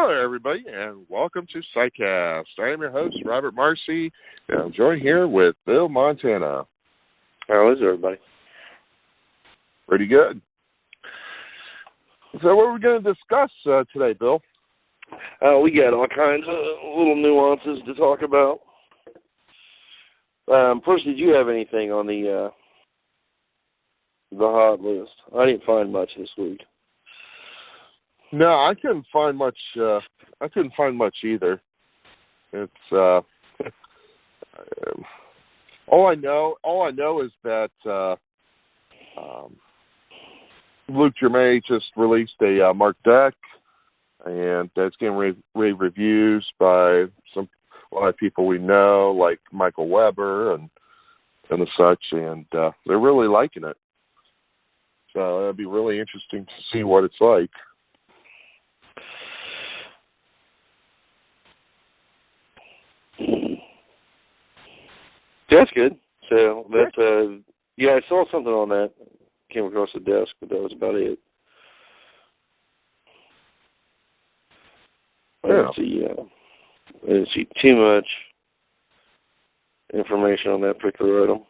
Hello, everybody, and welcome to Psicast. I am your host, Robert Marcy, and I'm joined here with Bill Montana. How is everybody? Pretty good. So what are we going to discuss today, Bill? We got all kinds of little nuances to talk about. First, did you have anything on the hot list? I didn't find much this week. No, I couldn't find much. I couldn't find much either. It's all I know. All I know is that Luke Germain just released a Mark deck, and that's getting rave reviews by a lot of people we know, like Michael Weber and the such, and they're really liking it. So it'll be really interesting to see what it's like. That's good. So that's I saw something on that. Came across the desk, but that was about it. I didn't see too much information on that particular item.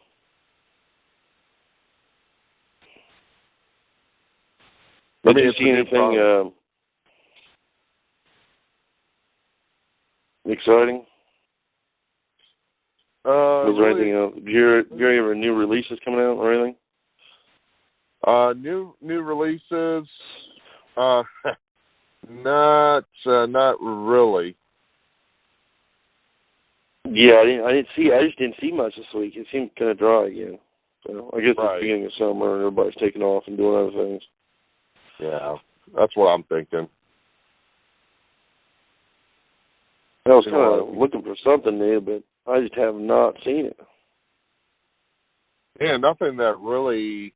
Did you see anything exciting? Was there anything else? Did you hear any new releases coming out or anything? New releases, not really. Yeah, I just didn't see much this week. It seemed kind of dry again. So I guess it's the beginning of summer and everybody's taking off and doing other things. Yeah, that's what I'm thinking. I was kind of looking for something new, but I just have not seen it. Yeah, nothing that really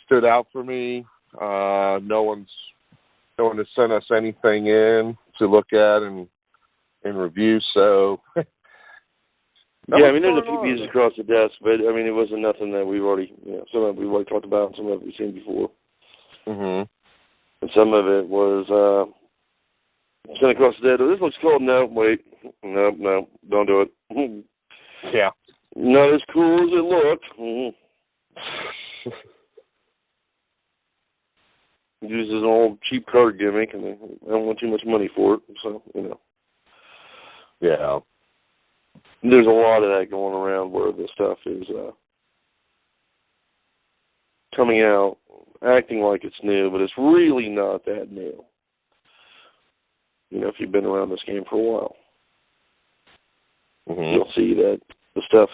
stood out for me. No one has sent us anything in to look at and review. So yeah, I mean, there's a few pieces across the desk, but I mean, it wasn't nothing that we've already, some of it we've already talked about, and some of it we've seen before. Mhm. And some of it was sent across the desk. Oh, this looks cool. No, wait, no, don't do it. Yeah. Not as cool as it looked. Mm-hmm. Uses an old cheap card gimmick, and I don't want too much money for it, so, Yeah. There's a lot of that going around where this stuff is coming out, acting like it's new, but it's really not that new. If you've been around this game for a while. Mm-hmm. You'll see that some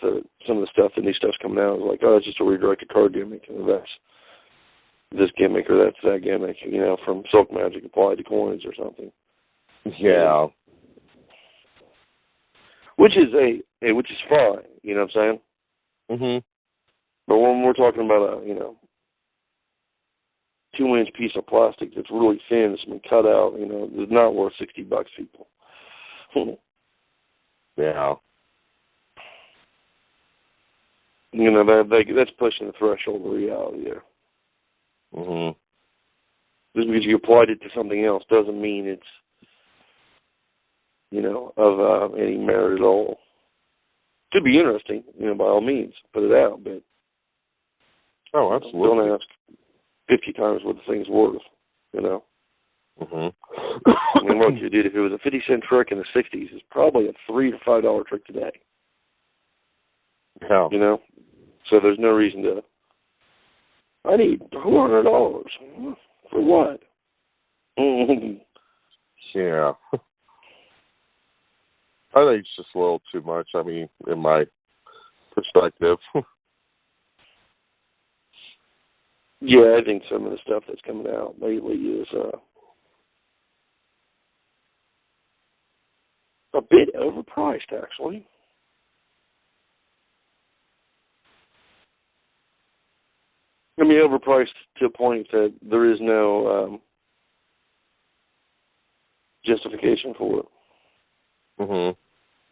of the new stuff's coming out is like, oh, it's just a redirected card gimmick, and that's this gimmick or that's that gimmick, from Silk Magic applied to coins or something. Yeah. Which is fine, you know what I'm saying? Mhm. But when we're talking about a 2-inch piece of plastic that's really thin, that's been cut out, is not worth $60, people. Yeah. That's pushing the threshold of reality there. Mhm. Just because you applied it to something else doesn't mean it's, of any merit at all. Could be interesting, by all means, put it out, but oh, absolutely. Don't ask 50 times what the thing's worth, Mhm. I mean, what you did if it was a 50-cent trick in the 60s, it's probably a $3 to $5 trick today. Yeah. So there's no reason to. I need $400 for what? Yeah. I think it's just a little too much. I mean, in my perspective. Yeah, I think some of the stuff that's coming out lately is a bit overpriced, actually. I mean, overpriced to a point that there is no justification for it. Mhm.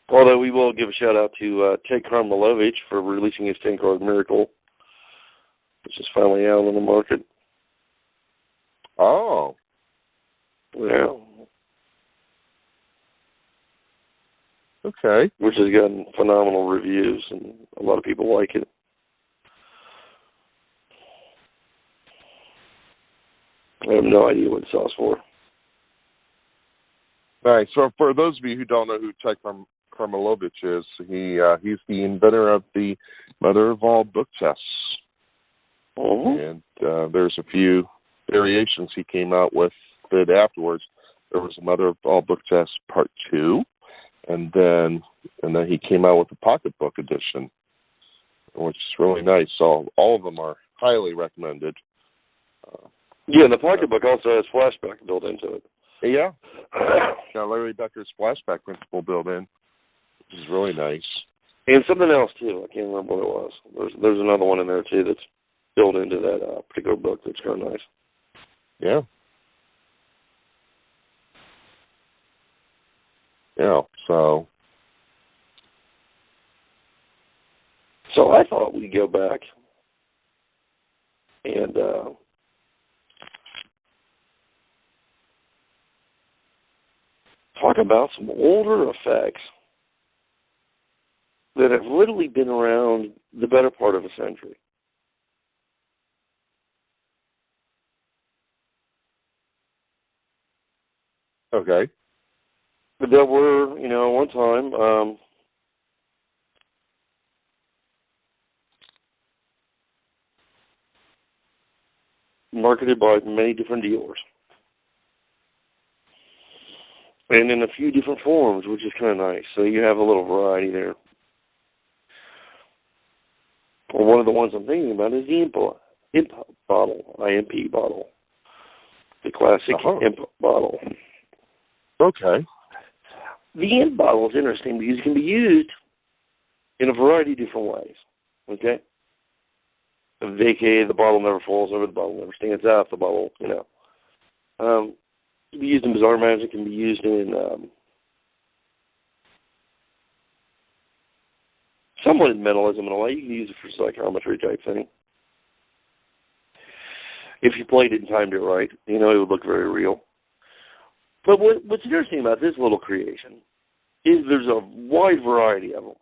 Although we will give a shout out to Ted Karmelovich for releasing his 10-card Miracle, which is finally out on the market. Oh. Yeah. Okay. which has gotten phenomenal reviews, and a lot of people like it. I have no idea what it sells for. Nice. So for those of you who don't know who Ted Karmelovich is, he's the inventor of the mother of all book tests. And there's a few variations he came out with that afterwards. There was a mother of all book tests part 2, and then he came out with the pocketbook edition, which is really nice. So all of them are highly recommended. Yeah, and the pocketbook also has flashback built into it. Yeah. Got Larry Becker's flashback principle built in, which is really nice. And something else, too. I can't remember what it was. There's another one in there, too, that's built into that particular book that's kind of nice. Yeah. Yeah, so I thought we'd go back and talk about some older effects that have literally been around the better part of a century. okay. That were, one time, marketed by many different dealers. And in a few different forms, which is kind of nice. So you have a little variety there. Well, one of the ones I'm thinking about is the imp bottle, IMP bottle. The classic imp bottle. Okay. The imp bottle is interesting because it can be used in a variety of different ways. Okay? AKA the bottle never falls over, the bottle never stands out, the bottle, It can be used in bizarre magic, it can be used in somewhat in mentalism in a way. You can use it for psychometry type thing. If you played it and timed it right, it would look very real. But what's interesting about this little creation is there's a wide variety of them.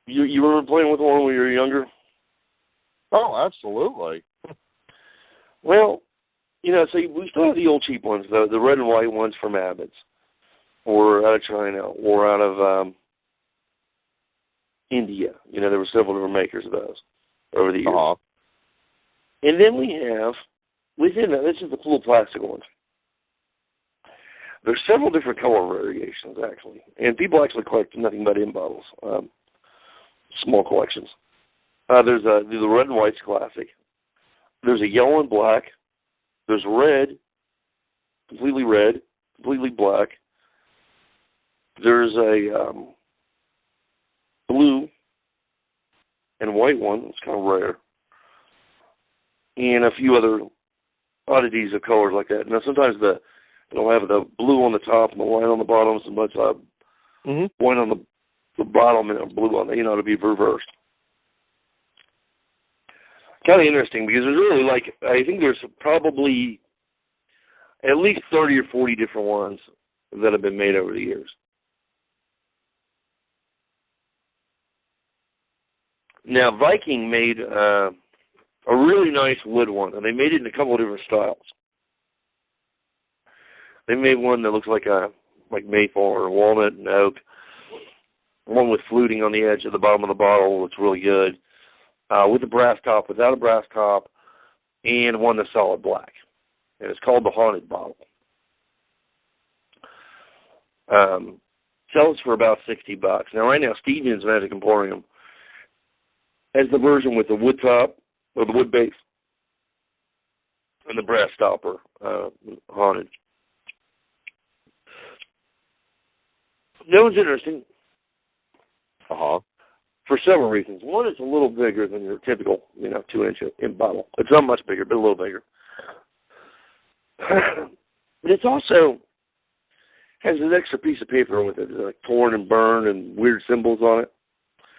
You remember playing with one when you were younger? Oh, absolutely. Well, so we still have the old cheap ones, the red and white ones from Abbott's, or out of China, or out of India. There were several different makers of those over the years. Uh-huh. And then we have, within that, this is the little plastic ones. There's several different color variations, actually. And people actually collect nothing but in bottles, small collections. There's the red and white's classic. There's a yellow and black. There's red, completely black. There's a blue and white one. It's kind of rare. And a few other oddities of colors like that. Now, sometimes they'll have the blue on the top and the white on the bottom, so much white on the bottom and blue on the, to be reversed. Kind of interesting because there's really I think there's probably at least 30 or 40 different ones that have been made over the years. Now, Viking made a really nice wood one, and they made it in a couple of different styles. They made one that looks like maple or walnut and oak. One with fluting on the edge of the bottom of the bottle looks really good. With a brass top, without a brass top, and one that's solid black. And it's called the Haunted Bottle. Sells for about $60. Now, right now, Stevens Magic Emporium has the version with the wood top, or the wood base, and the brass stopper, haunted. That was interesting. Uh-huh. For several reasons. One, it's a little bigger than your typical, 2-inch imp bottle. It's not much bigger, but a little bigger. But it's also has an extra piece of paper with it, like torn and burned and weird symbols on it.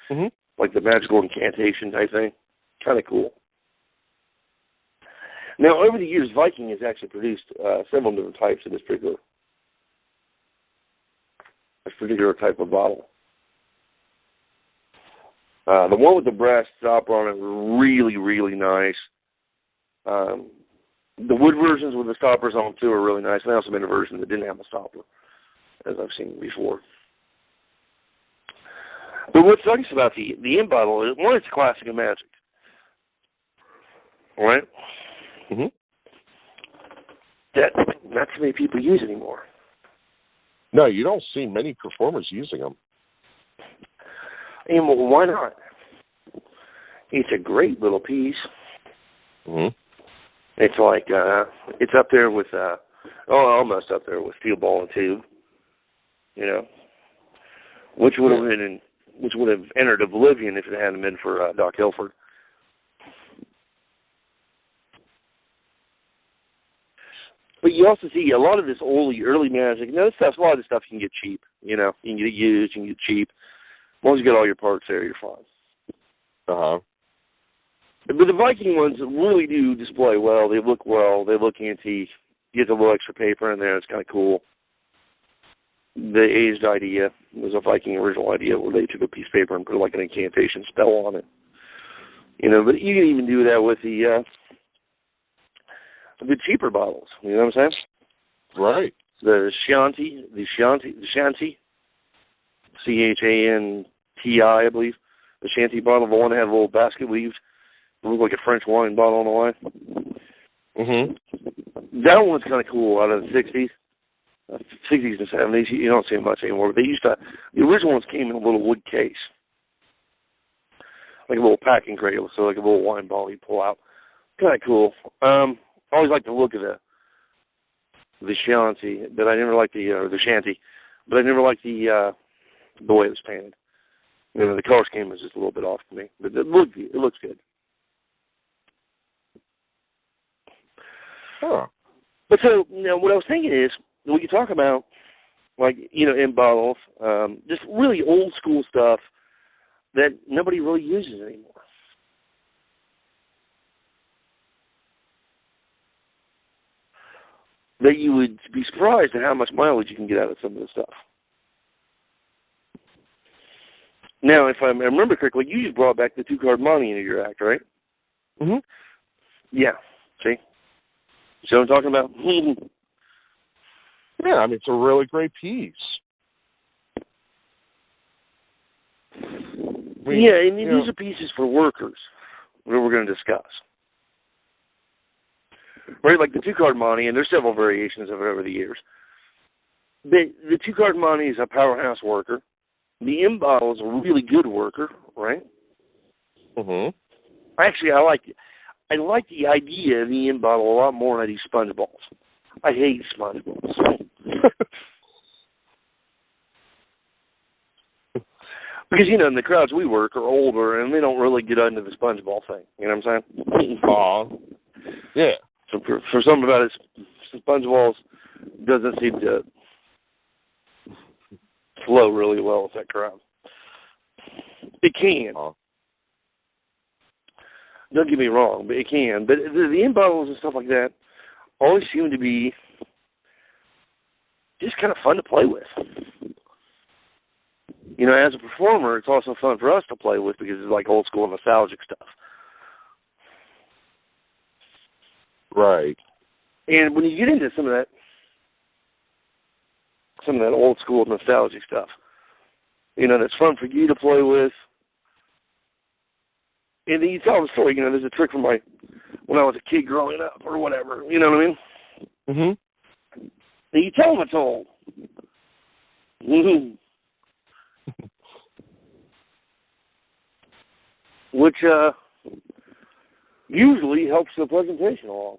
Mm-hmm. Like the magical incantation type thing. Kind of cool. Now, over the years, Viking has actually produced several different types of this particular type of bottle. The one with the brass stopper on it were really, really nice. The wood versions with the stoppers on too are really nice. And I also made a version that didn't have a stopper, as I've seen before. But what's nice about the in bottle is, one, it's a classic of magic. All right? Mm-hmm. That not too many people use anymore. No, you don't see many performers using them. And well, why not? It's a great little piece. Mm-hmm. It's like it's up there with almost up there with Steel Ball and Tube, you know, which would have entered oblivion if it hadn't been for Doc Hilford. But you also see a lot of this early magic. Now, a lot of this stuff you can get cheap. You know, you can get it used, you can get it cheap. As long as you get all your parts there, you're fine. Uh-huh. But the Viking ones really do display well. They look well. They look antique. You get a little extra paper in there. It's kind of cool. The aged idea was a Viking original idea where they took a piece of paper and put like an incantation spell on it. You know, but you can even do that with the cheaper bottles. You know what I'm saying? Right. The Shanti, Chanti, I believe. The Shanti bottle, the one that had a little basket weaved. It looked like a French wine bottle on the line. Mm-hmm. That one's kind of cool out of the 60s. 60s and 70s. You don't see it much anymore. But the original ones came in a little wood case. Like a little packing crate. So like a little wine bottle you pull out. Kind of cool. I always like the look of the Shanti, but I never liked the Shanty, but I never liked the way it was painted. You know, the color scheme was just a little bit off to me, but it looks good. Huh. But so, you know, what I was thinking is, we could talk about, like, you know, in bottles, just really old school stuff that nobody really uses anymore. That you would be surprised at how much mileage you can get out of some of this stuff. Now, if I remember correctly, you just brought back the 2-card money into your act, right? Mm-hmm. Yeah. See? See what I'm talking about? Yeah, I mean, it's a really great piece. Yeah, and these are pieces for workers that we're going to discuss. Right, like the 2-card money, and there's several variations of it over the years. The 2-card money is a powerhouse worker. The in-bottle is a really good worker, right? Mm-hmm. Actually, I like the idea of the in-bottle a lot more than I do sponge balls. I hate sponge balls. Because, you know, in the crowds we work are older, and they don't really get into the sponge ball thing. You know what I'm saying? Yeah. So for something about it, sponge balls doesn't seem to flow really well with that crowd. It can. Don't get me wrong, but it can. But the in-bottles and stuff like that always seem to be just kind of fun to play with. You know, as a performer, it's also fun for us to play with because it's like old school nostalgic stuff. Right. And when you get into some of that old school nostalgic stuff, you know, that's fun for you to play with. And then you tell the story, you know, there's a trick from when I was a kid growing up or whatever, you know what I mean? Mm-hmm. And you tell them it's old. Which usually helps the presentation along.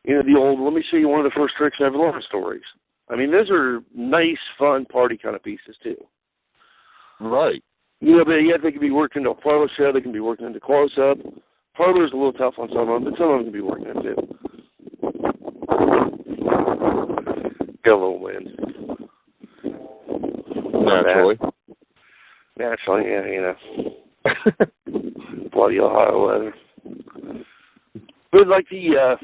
You know, the old, let me show you one of the first tricks I ever learned stories. I mean, those are nice, fun party kind of pieces, too. Right. You know, but yeah, they can be worked into a parlor show, they can be worked into close-up. Parlor's a little tough on some of them, but some of them can be worked into. Got a little wind. Naturally, yeah, you know. Bloody Ohio weather. But like I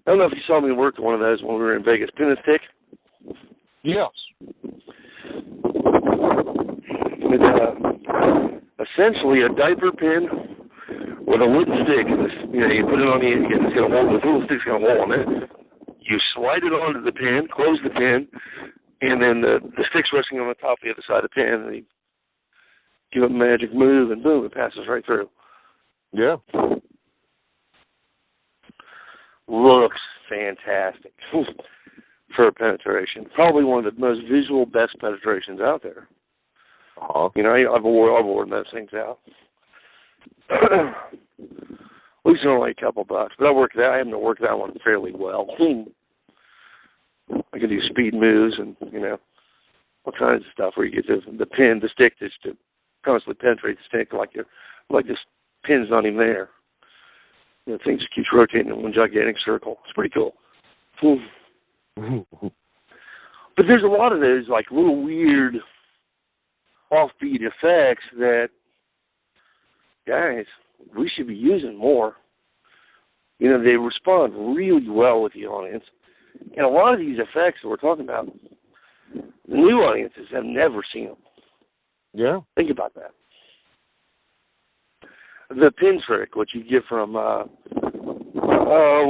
don't know if you saw me work one of those when we were in Vegas. Pin and stick. Yes. It's essentially a diaper pin with a wooden stick. You put it on it's got a hole. The little stick's got a hole in it. You slide it onto the pin, close the pin, and then the stick's resting on the top of the other side of the pin, and you give it a magic move, and boom, it passes right through. Yeah. Looks fantastic for penetration. Probably one of the most visual, best penetrations out there. Uh-huh. I've worn those things out. At least only a couple bucks, but I happen to work that one fairly well. I can do speed moves and all kinds of stuff where you get the stick just to constantly penetrate the stick like this pin's not even there. The thing just keeps rotating in one gigantic circle. It's pretty cool. But there's a lot of those like little weird offbeat effects that, guys, we should be using more. They respond really well with the audience. And a lot of these effects that we're talking about, the new audiences have never seen them. Yeah. Think about that. The pin trick, what you get from, what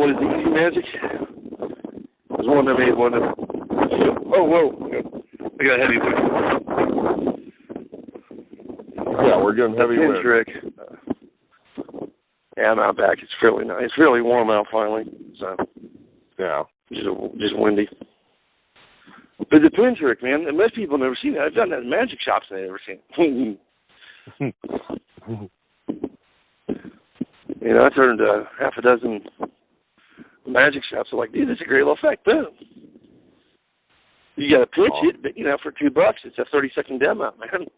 is it, Easy Magic? There's one that made one of, whoa. I got a heavy wind. Yeah, we're getting heavy wind. Pin trick. I'm out back. It's fairly nice. It's really warm out finally. So yeah, just windy. But the pin trick, man, most people have never seen it. I've done that in magic shops and they've never seen it. I turned half a dozen magic shops. They're like, dude, this is a great little effect. Boom. You got to pitch it, but for $2, it's a 30-second demo, man.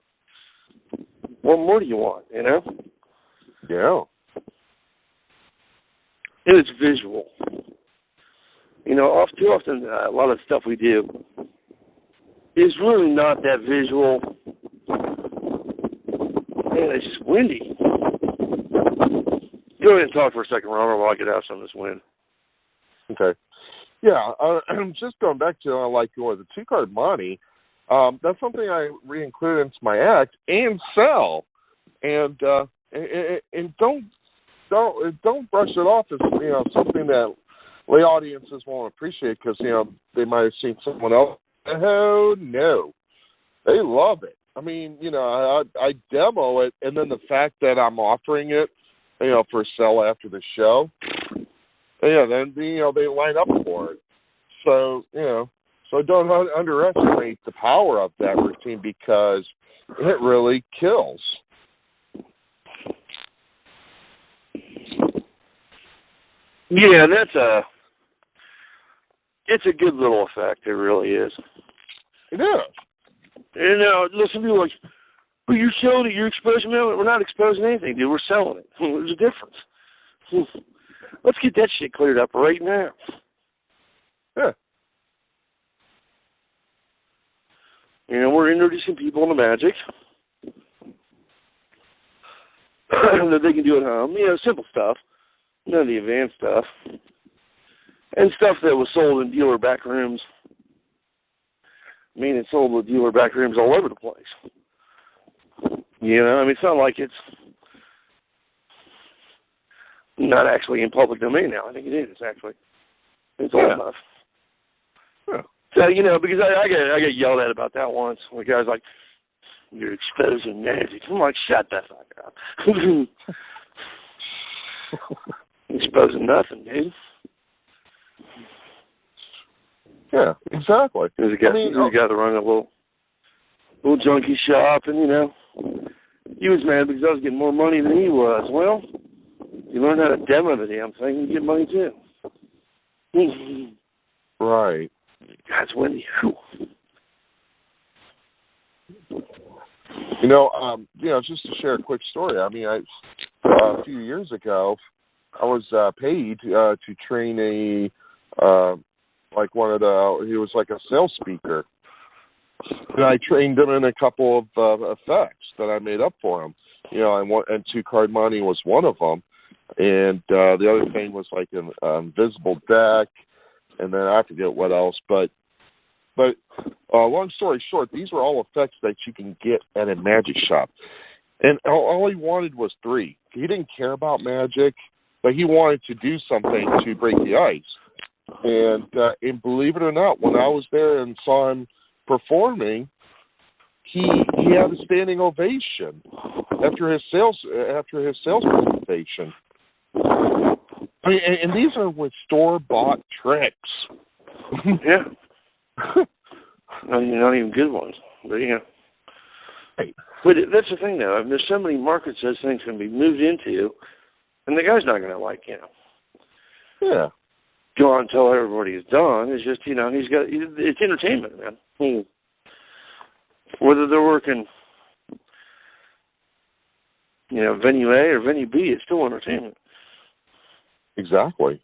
What more do you want? Yeah. And it's visual. Too often, a lot of the stuff we do is really not that visual. And it's just windy. Go ahead and talk for a second, Ronald, while I get out some of this wind. Okay. Yeah, I'm just going back to the 2-card money. That's something I re-include into my act and sell, and don't brush it off as something that the audiences won't appreciate because they might have seen someone else. Oh no, they love it. I mean, I demo it, and then the fact that I'm offering it, for sale after the show, then they line up for it. So so don't underestimate the power of that routine because it really kills. Yeah, it's a good little effect. It really is. It is. And listen, people are like, but you're selling it, you're exposing it. We're not exposing anything, dude. We're selling it. There's a difference. Let's get that shit cleared up right now. Yeah. We're introducing people to magic that they can do at home. Simple stuff. None of the advanced stuff. And stuff that was sold in dealer back rooms. It's sold with dealer back rooms all over the place. It's not like it's not actually in public domain now. I think it is, actually. It's old enough. Yeah. So, because I got yelled at about that once. The guy's like, you're exposing magic. I'm like, shut the fuck up. Exposing nothing, dude. Yeah, exactly. There's a guy that run a little junkie shop, and, he was mad because I was getting more money than he was. Well, you learn how to demo the damn thing, you get money too. Right. God's windy. Just to share a quick story. I mean, a few years ago, I was paid to train he was like a sales speaker. And I trained him in a couple of effects that I made up for him. And 2-card money was one of them. And the other thing was like an invisible deck, and then I forget what else. But long story short, these were all effects that you can get at a magic shop. And all he wanted was 3. He didn't care about magic, but he wanted to do something to break the ice. And believe it or not, when I was there and saw him performing, he had a standing ovation after his sales presentation. I mean, and these are with store-bought tricks. Yeah. Not even good ones, but yeah. Right. But that's the thing, though. I mean, there's so many markets those things can be moved into, and the guy's not going to Yeah. go on and tell everybody he's done. It's just, it's entertainment, man. Whether they're working, venue A or venue B, it's still entertainment. Exactly.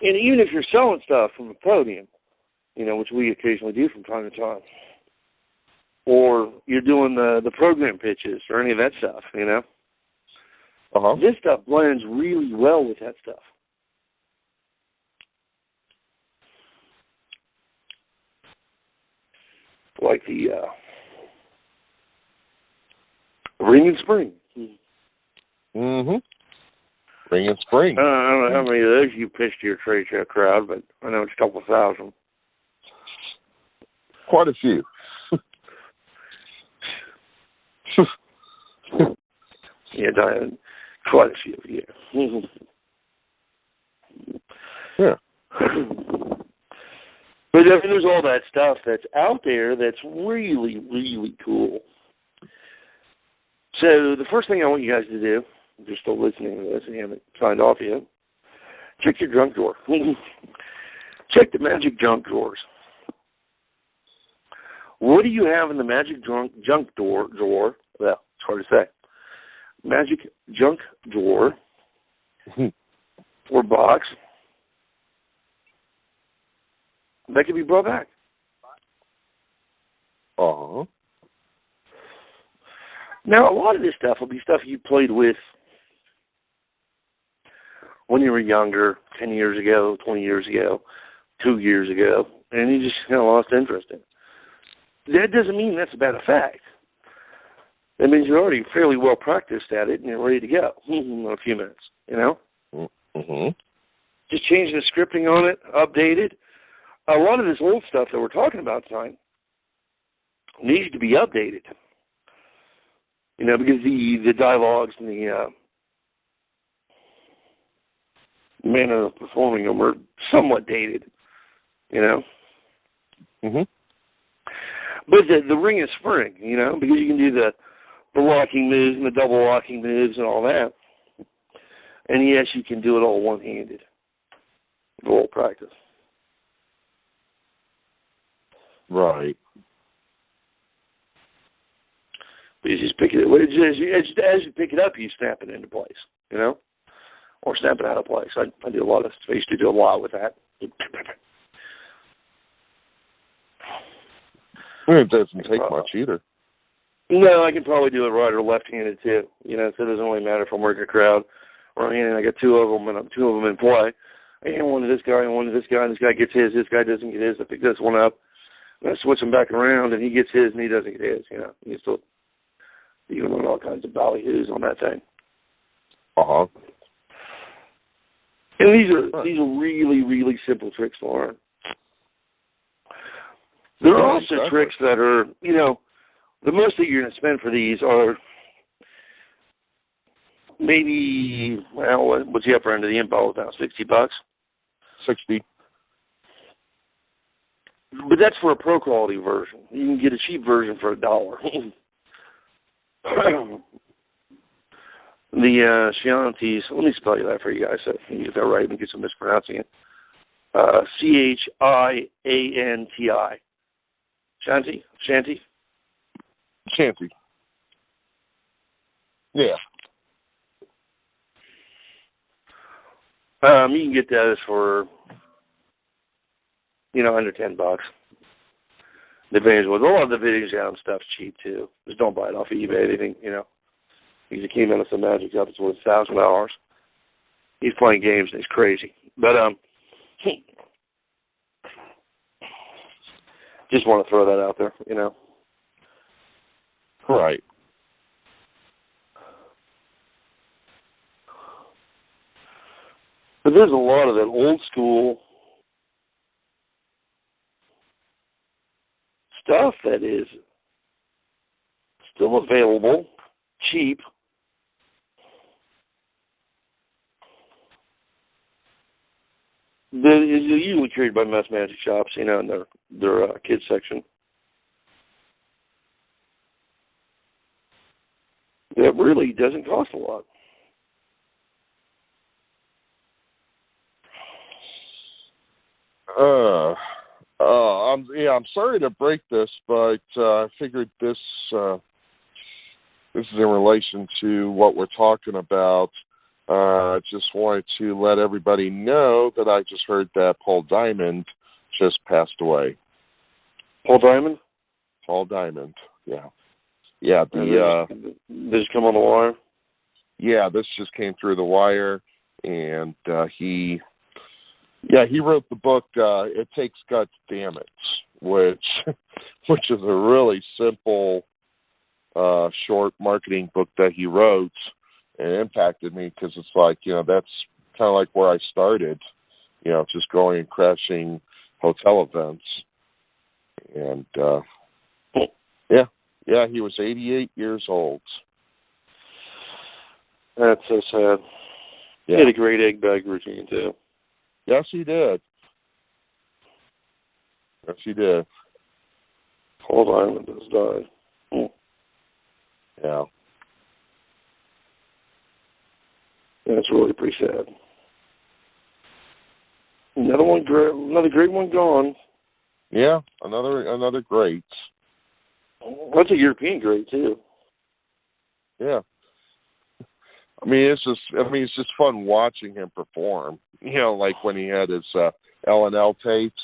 And even if you're selling stuff from the podium, which we occasionally do from time to time, or you're doing the program pitches or any of that stuff, this stuff blends really well with that stuff. Like the Ring and Spring. Mm-hmm. Ring and Spring. I don't know how many of those you pitched to your trade show crowd, but I know it's a couple thousand. Quite a few. Yeah, Diane, quite a few, yeah. Yeah. But I mean, there's all that stuff that's out there that's really, really cool. So the first thing I want you guys to do, if you're still listening to this and you haven't signed off yet, check your junk drawer. Check the magic junk drawers. What do you have in the magic junk drawer? Well, it's hard to say. Magic junk drawer or box that can be brought back. Uh-huh. Now, a lot of this stuff will be stuff you played with when you were younger, 10 years ago, 20 years ago, 2 years ago, and you just kind of lost interest in it. That doesn't mean that's a bad effect. That means you're already fairly well practiced at it and you're ready to go in a few minutes, Mm-hmm. Just change the scripting on it, update it. A lot of this old stuff that we're talking about tonight needs to be updated. Because the dialogues and the manner of performing them are somewhat dated, Mm-hmm. But the Ring of Spring, because you can do the locking moves and the double locking moves and all that. And yes, you can do it all one-handed. Full practice. Right. But you just pick it as you pick it up, you snap it into place, or snap it out of place. I do a lot of. I used to do a lot with that. It doesn't take much either. No, I can probably do it right or left-handed too. So it doesn't really matter if I'm working a crowd or right-handed. I got two of them in play. I hand one to this guy and one to this guy, and this guy gets his. This guy doesn't get his. I pick this one up. And I switch him back around, and he gets his, and he doesn't get his. You can learn all kinds of ballyhoos on that thing. Uh-huh. And these are really, really simple tricks to learn. There are also tricks that are, the most that you're going to spend for these are maybe, what's the upper end of the info now, $60? 60. But that's for a pro quality version. You can get a cheap version for $1. The Chiantis, let me spell you that for you guys so you get that right and get some mispronouncing it. Chianti. Shanty? Chancy. Yeah. You can get those for, under $10. The advantage was a lot of the videos out and stuff's cheap too. Just don't buy it off eBay, anything, He's a key man of some magic up. It's worth $1,000. He's playing games and he's crazy. But just want to throw that out there, you know. Right. But there's a lot of that old school stuff that is still available, cheap. They're usually created by mass magic shops, you know, in their kids section. That really doesn't cost a lot. I'm sorry to break this, but I figured this is in relation to what we're talking about. I just wanted to let everybody know that I just heard that Paul Diamond just passed away. Paul Diamond? Paul Diamond, yeah. Yeah, this come on the wire? Yeah, this just came through the wire, and he wrote the book, It Takes Guts, Damn It, which is a really simple, short marketing book that he wrote, and it impacted me because it's like, you know, that's kind of like where I started, you know, just going and crashing hotel events. And, yeah, he was 88 years old. That's so sad. Yeah. He had a great egg bag routine, too. Yes, he did. Yes, he did. Paul Diamond has died. Yeah. That's really pretty sad. Another great one gone. Yeah, another great. That's a European great too. Yeah. I mean, it's just fun watching him perform. You know, like when he had his L&L tapes.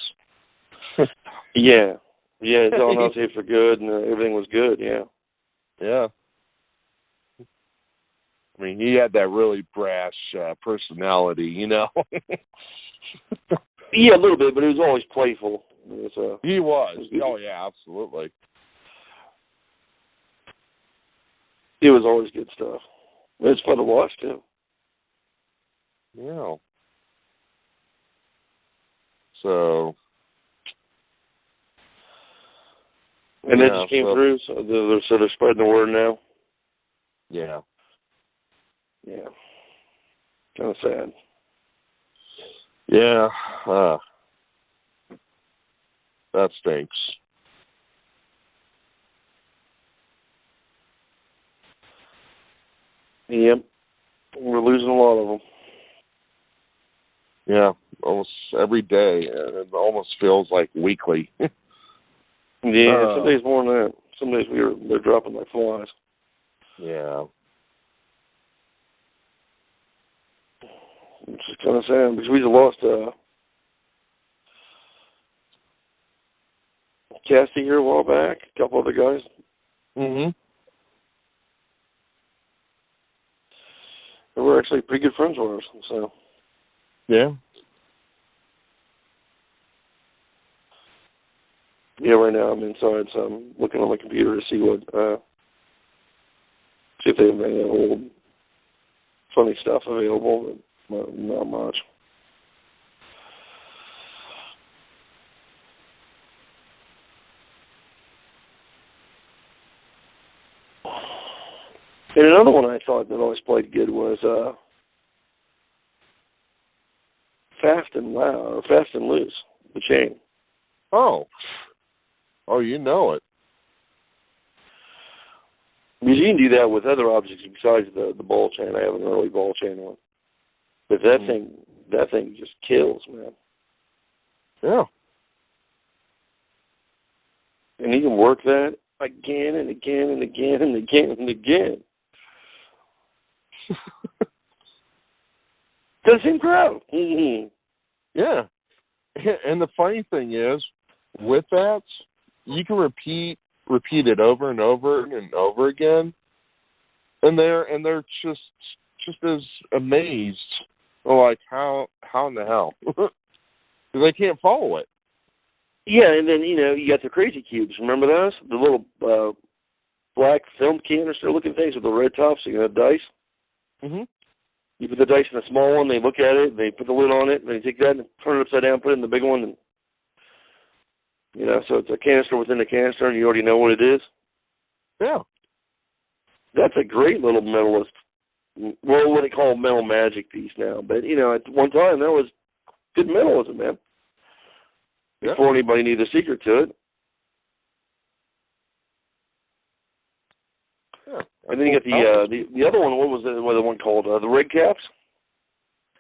Yeah, his L&L tapes were good, and everything was good. Yeah. Yeah. I mean, he had that really brash personality, you know. Yeah, a little bit, but he was always playful. He was. Oh yeah, absolutely. It was always good stuff. It's fun to watch too. Yeah. So. And that just came through, so they're spreading the word now. Yeah. Yeah. Kind of sad. Yeah. That stinks. Yep. We're losing a lot of them. Yeah, almost every day. It almost feels like weekly. Yeah, some days more than that. Some days they're dropping like flies. Yeah. It's just kind of sad because we just lost Cassie here a while back, a couple other guys. Mhm. And we're actually pretty good friends with ours, so. Yeah. Yeah, right now I'm inside, so I'm looking on my computer to see see if they have any old funny stuff available, but not much. And another one I thought that always played good was Fast and Loose, the chain. Oh, you know it. Because you can do that with other objects besides the ball chain. I have an early ball chain one, but that thing just kills, man. Yeah. And you can work that again and again and again and again and again. To the same crowd. Mm-hmm. Yeah. And the funny thing is, with that, you can repeat it over and over and over again, and they're just as amazed, like how in the hell, because they can't follow it. Yeah, and then you got the crazy cubes. Remember those? The little black film canister looking things with the red tops. So you have dice. Mhm. You put the dice in the small one. They look at it. They put the lid on it. And they take that and turn it upside down. Put it in the big one. And so it's a canister within a canister, and you already know what it is. Yeah. That's a great little metalist. Well, what they call a metal magic piece now. But at one time that was good metalism, man. Yeah. Before anybody knew the secret to it. Yeah. And then you got the other one. What was the one called? The red caps.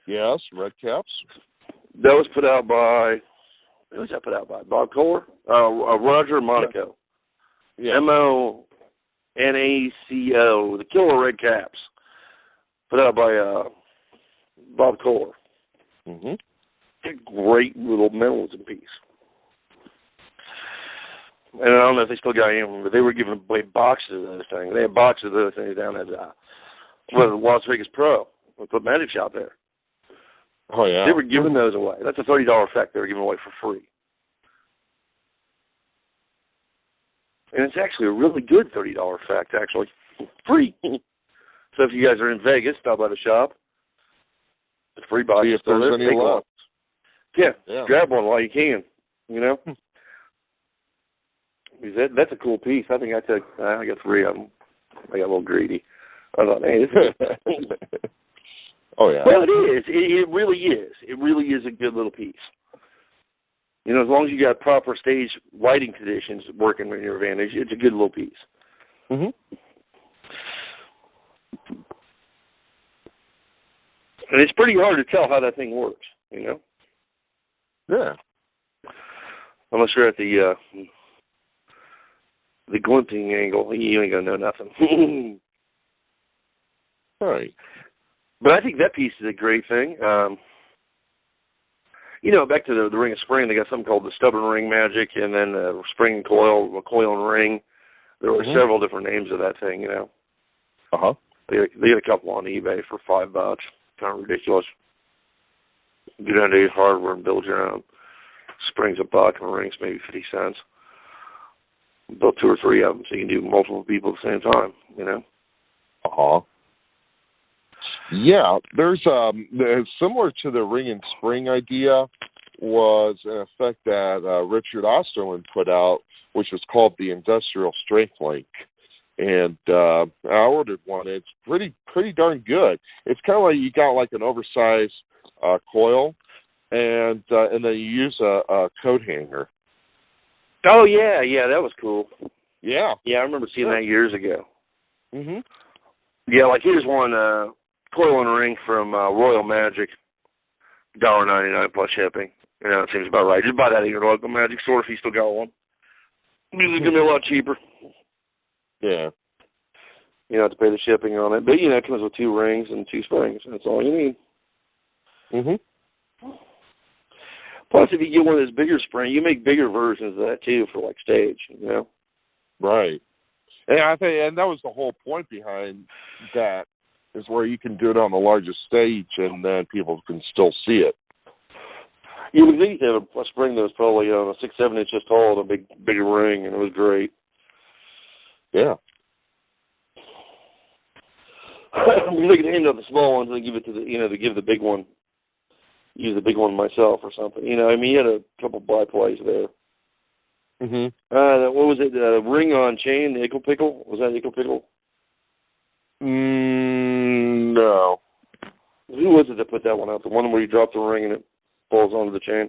Yes, red caps. That was put out by. Who was that put out by? Bob Kohler? Roger Monaco. Yeah. Monaco. The Killer Red Caps. Put out by Bob Kohler. Mhm. A great little metalism piece. And I don't know if they still got any, but they were giving away boxes of those things. They had boxes of those things down at Las Vegas Pro, with the magic shop there. Oh yeah. They were giving those away. That's a $30 effect they were giving away for free. And it's actually a really good $30 effect, actually. Free. So if you guys are in Vegas, stop by the shop. It's free box. See if there's any left. Yeah, grab one while you can, That's a cool piece. I think I got 3 of them. I got a little greedy. I thought, hey, this is... Oh, yeah. Well, it is. It really is. It really is a good little piece. As long as you got proper stage lighting conditions working in your advantage, it's a good little piece. Mhm. And it's pretty hard to tell how that thing works, Yeah. Unless you're at the glimpsing angle, you ain't gonna know nothing. Right. But I think that piece is a great thing. Back to the Ring of Spring, they got something called the Stubborn Ring Magic, and then Spring Coil and Ring. There were several different names of that thing, Uh-huh. They had a couple on eBay for $5. Kind of ridiculous. Get down to your hardware and build your own. Springs $1 and rings maybe 50 cents. Built 2 or 3 of them so you can do multiple people at the same time, Uh-huh. Yeah, there's similar to the Ring and Spring idea was an effect that Richard Osterlin put out, which was called the Industrial Strength Link. And I ordered one. It's pretty darn good. It's kind of like you got like an oversized coil, and then you use a coat hanger. Oh yeah, that was cool. Yeah, I remember seeing that years ago. Mhm. Yeah, like here's one coil and ring from Royal Magic, $1.99 plus shipping. It seems about right. Just buy that at your local magic store if you still got one. It's gonna be a lot cheaper. Yeah. You have to pay the shipping on it. But, it comes with 2 rings and 2 springs. That's all you need. Mhm. Plus, if you get one of those bigger springs, you make bigger versions of that, too, for, like, stage, Right. And that was the whole point behind that, is where you can do it on the largest stage and then people can still see it. You would think to have a spring that was probably 6-7 inches tall and a bigger ring, and it was great. Yeah. We could hand out the small ones and give it to to give the big one. Use the big one myself or something. You had a couple byplays there. Mhm. What was it? Ring on chain, the Ickle Pickle? Was that Ickle Pickle? No. Who was it that put that one out? The one where you drop the ring and it falls onto the chain?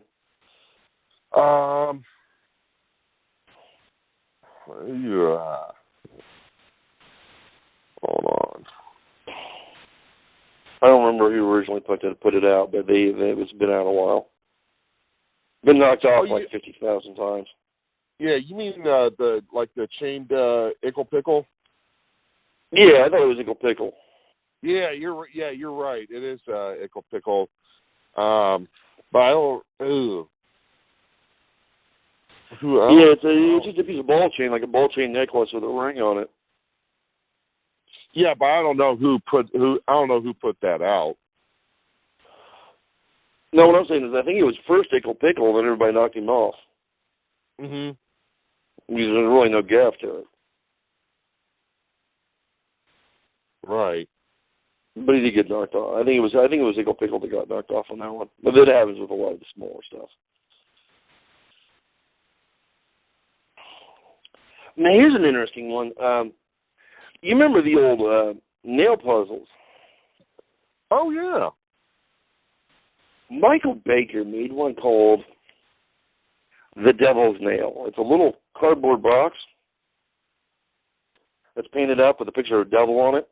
Yeah. Hold on. I don't remember who originally put it out, but it's been out a while. Been knocked off 50,000 times. Yeah, you mean the chained Ickle Pickle? Yeah, I thought it was Ickle Pickle. Yeah, you're right. It is Ickle Pickle. But I don't. Yeah, it's just a piece of ball chain, like a ball chain necklace with a ring on it. Yeah, but I don't know who put that out. No, what I'm saying is I think it was first Ickle Pickle, then everybody knocked him off. Mhm. There's really no gaff to it. Right. But he did get knocked off. I think it was Ickle Pickle that got knocked off on that one. But that happens with a lot of the smaller stuff. Now here's an interesting one. You remember the old nail puzzles? Oh yeah. Michael Baker made one called The Devil's Nail. It's a little cardboard box that's painted up with a picture of a devil on it.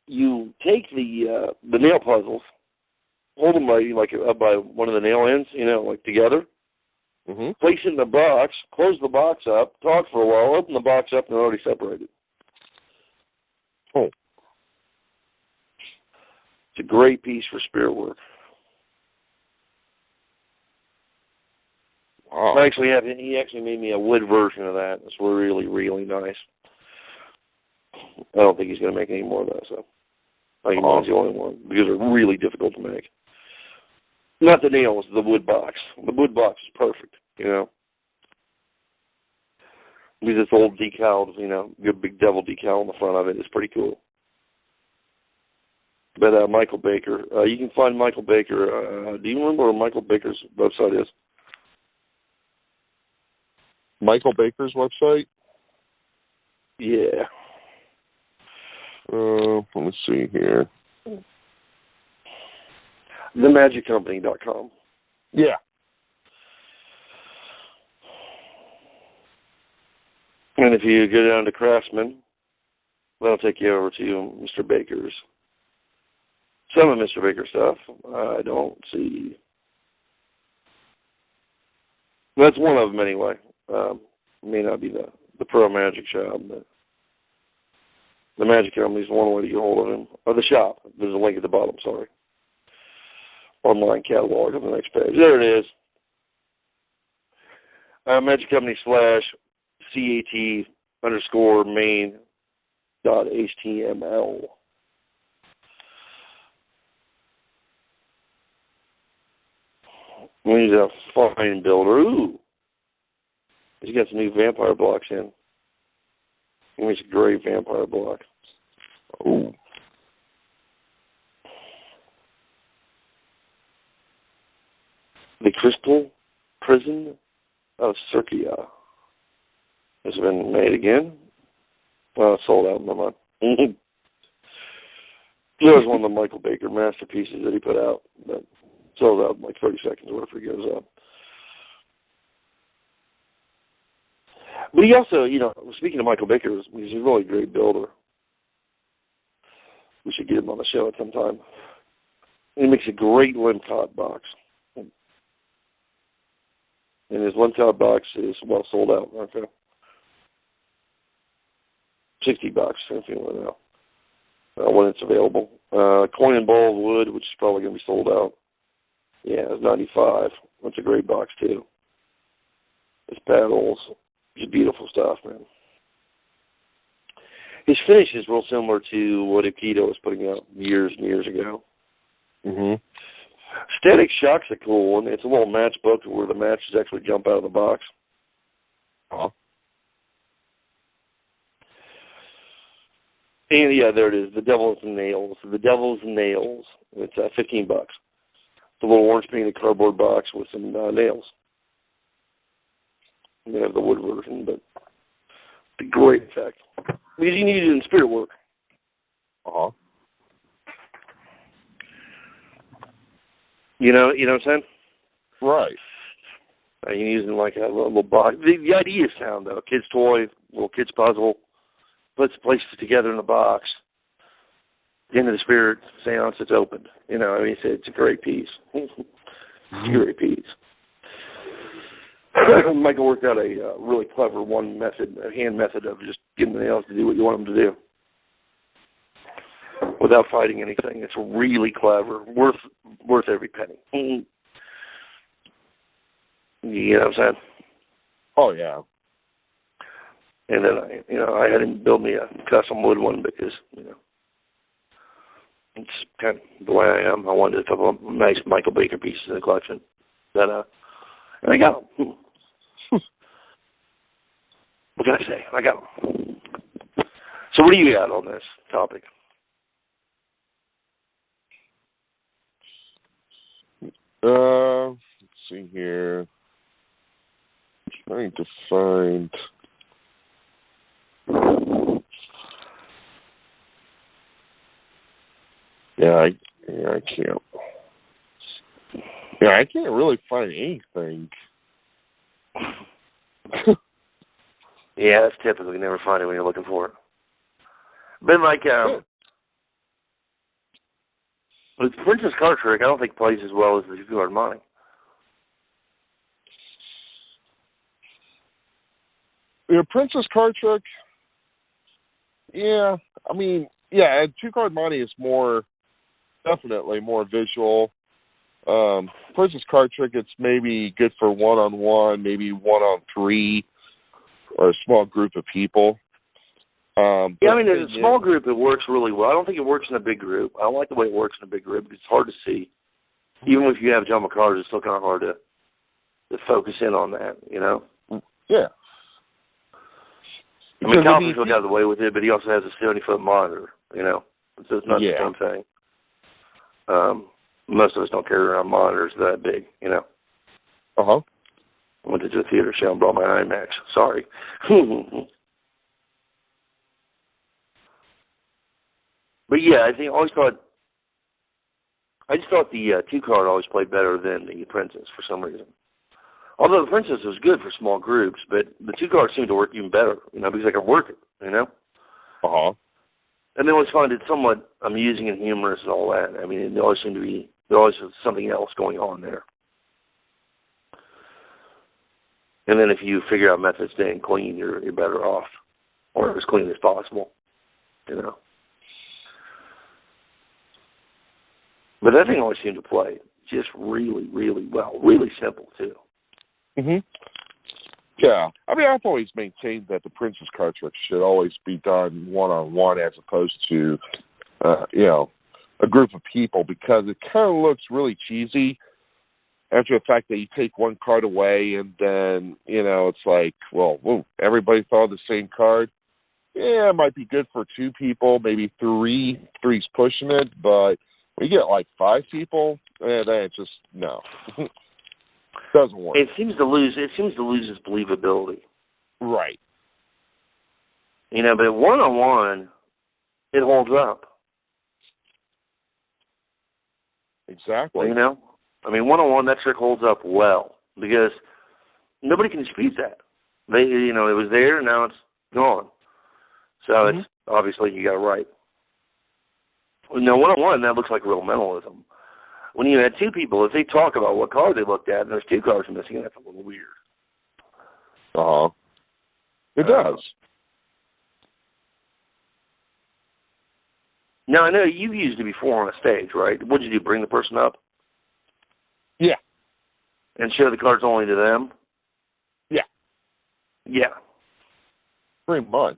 You take the nail puzzles, hold them by one of the nail ends, together. Mhm. Place it in the box, close the box up, talk for a while, open the box up, and they're already separated. Oh. It's a great piece for spirit work. Wow. He actually made me a wood version of that. It's really, really nice. I don't think he's going to make any more of that, so I think mine's the only one, because they're really difficult to make. Not the nails, the wood box. The wood box is perfect, Because it's old decaled, good big devil decal on the front of it. It's pretty cool. But Michael Baker, you can find Michael Baker. Do you remember what Michael Baker's website is? Michael Baker's website? Yeah. Let me see here. TheMagicCompany.com. Yeah. And if you go down to Craftsman, that'll take you over to Mr. Baker's. Some of Mr. Baker's stuff, I don't see. That's one of them anyway. May not be the Pro Magic Shop, but the Magic Company is one way to get hold of him. Or the shop. There's a link at the bottom, sorry. Online catalog on the next page. There it is. Magic Company /CAT_main.html. He's a fine builder. Ooh. He's got some new vampire blocks in. He makes a great vampire block. Ooh. The Crystal Prison of Circia has been made again. Well, it's sold out in my mind. It was one of the Michael Baker masterpieces that he put out, but sold out in like 30 seconds or whatever he goes up. But he also, speaking of Michael Baker, he's a really great builder. We should get him on the show at some time. He makes a great Limcot box. And his Limcot box is, sold out. Okay. $60 if you want to know when it's available. Coin and Ball of Wood, which is probably going to be sold out. Yeah, it's $95. That's a great box, too. His paddles. It's beautiful stuff, man. His finish is real similar to what Aikido was putting out years and years ago. Mhm. Static Shock's a cool one. It's a little match book where the matches actually jump out of the box. Oh. And yeah, there it is. The Devil's Nails. The Devil's Nails. It's $15. It's a little orange painted cardboard box with some nails. They have the wood version, but it's a great effect. Because you need it in spirit work. Uh-huh. You know what I'm saying? Right. You're using like a little box. The idea is sound, though. Kid's toy, little kid's puzzle, puts it together in a box. At the end of the spirit seance, it's opened. It's a great piece. It's a great piece. Michael worked out a really clever hand method of just getting the nails to do what you want them to do without fighting anything. It's really clever, worth every penny. You know what I'm saying? Oh, yeah. And then I had him build me a custom wood one because, it's kind of the way I am. I wanted a couple of nice Michael Baker pieces in the collection. And I got them. What can I say? I got them. So what do you got on this topic? Let's see here. Trying to find. I can't. Yeah, I can't really find anything. Yeah, that's typical. You never find it when you're looking for it. But with Princess card trick, I don't think plays as well as the two-card money. The Princess card trick, yeah. I mean, yeah, two-card money is definitely more visual. Princess card trick, it's maybe good for one-on-one, maybe one-on-three, or a small group of people. In a small group, it works really well. I don't think it works in a big group. I don't like the way it works in a big group because it's hard to see. Even if you have jumbo cards, it's still kind of hard to focus in on that, Yeah. I mean, Copperfield got away with it, but he also has a 70-foot monitor, so it's not the same thing. Most of us don't carry around monitors that big, Uh-huh. I went to the theater show and brought my IMAX. Sorry. But yeah, I just thought the two-card always played better than the Princess for some reason. Although the Princess was good for small groups, but the two-card seemed to work even better, because I could work it, Uh-huh. And they always find it somewhat amusing and humorous and all that. I mean, there always was something else going on there. And then if you figure out methods to staying clean, you're better off, or as clean as possible, But that thing always seemed to play just really, really well. Really simple, too. Mm-hmm. Yeah. I mean, I've always maintained that the Princess card trick should always be done one-on-one as opposed to, a group of people because it kind of looks really cheesy after the fact that you take one card away and then, it's like, well, whoa, everybody thought the same card. Yeah, it might be good for two people, maybe three's pushing it, but when you get like five people, then it's just, no. Doesn't work. It seems to lose its believability. Right. But one-on-one, it holds up. Exactly. I mean, one-on-one, that trick holds up well because nobody can dispute that. It was there, and now it's gone. So It's obviously you got it right. Now, one-on-one, that looks like real mentalism. When you had two people, if they talk about what card they looked at and there's two cards missing, that's a little weird. Uh-huh. It does. Now, I know you've used it before on a stage, right? What did you do, bring the person up? Yeah. And show the cards only to them? Yeah. Yeah. Pretty much.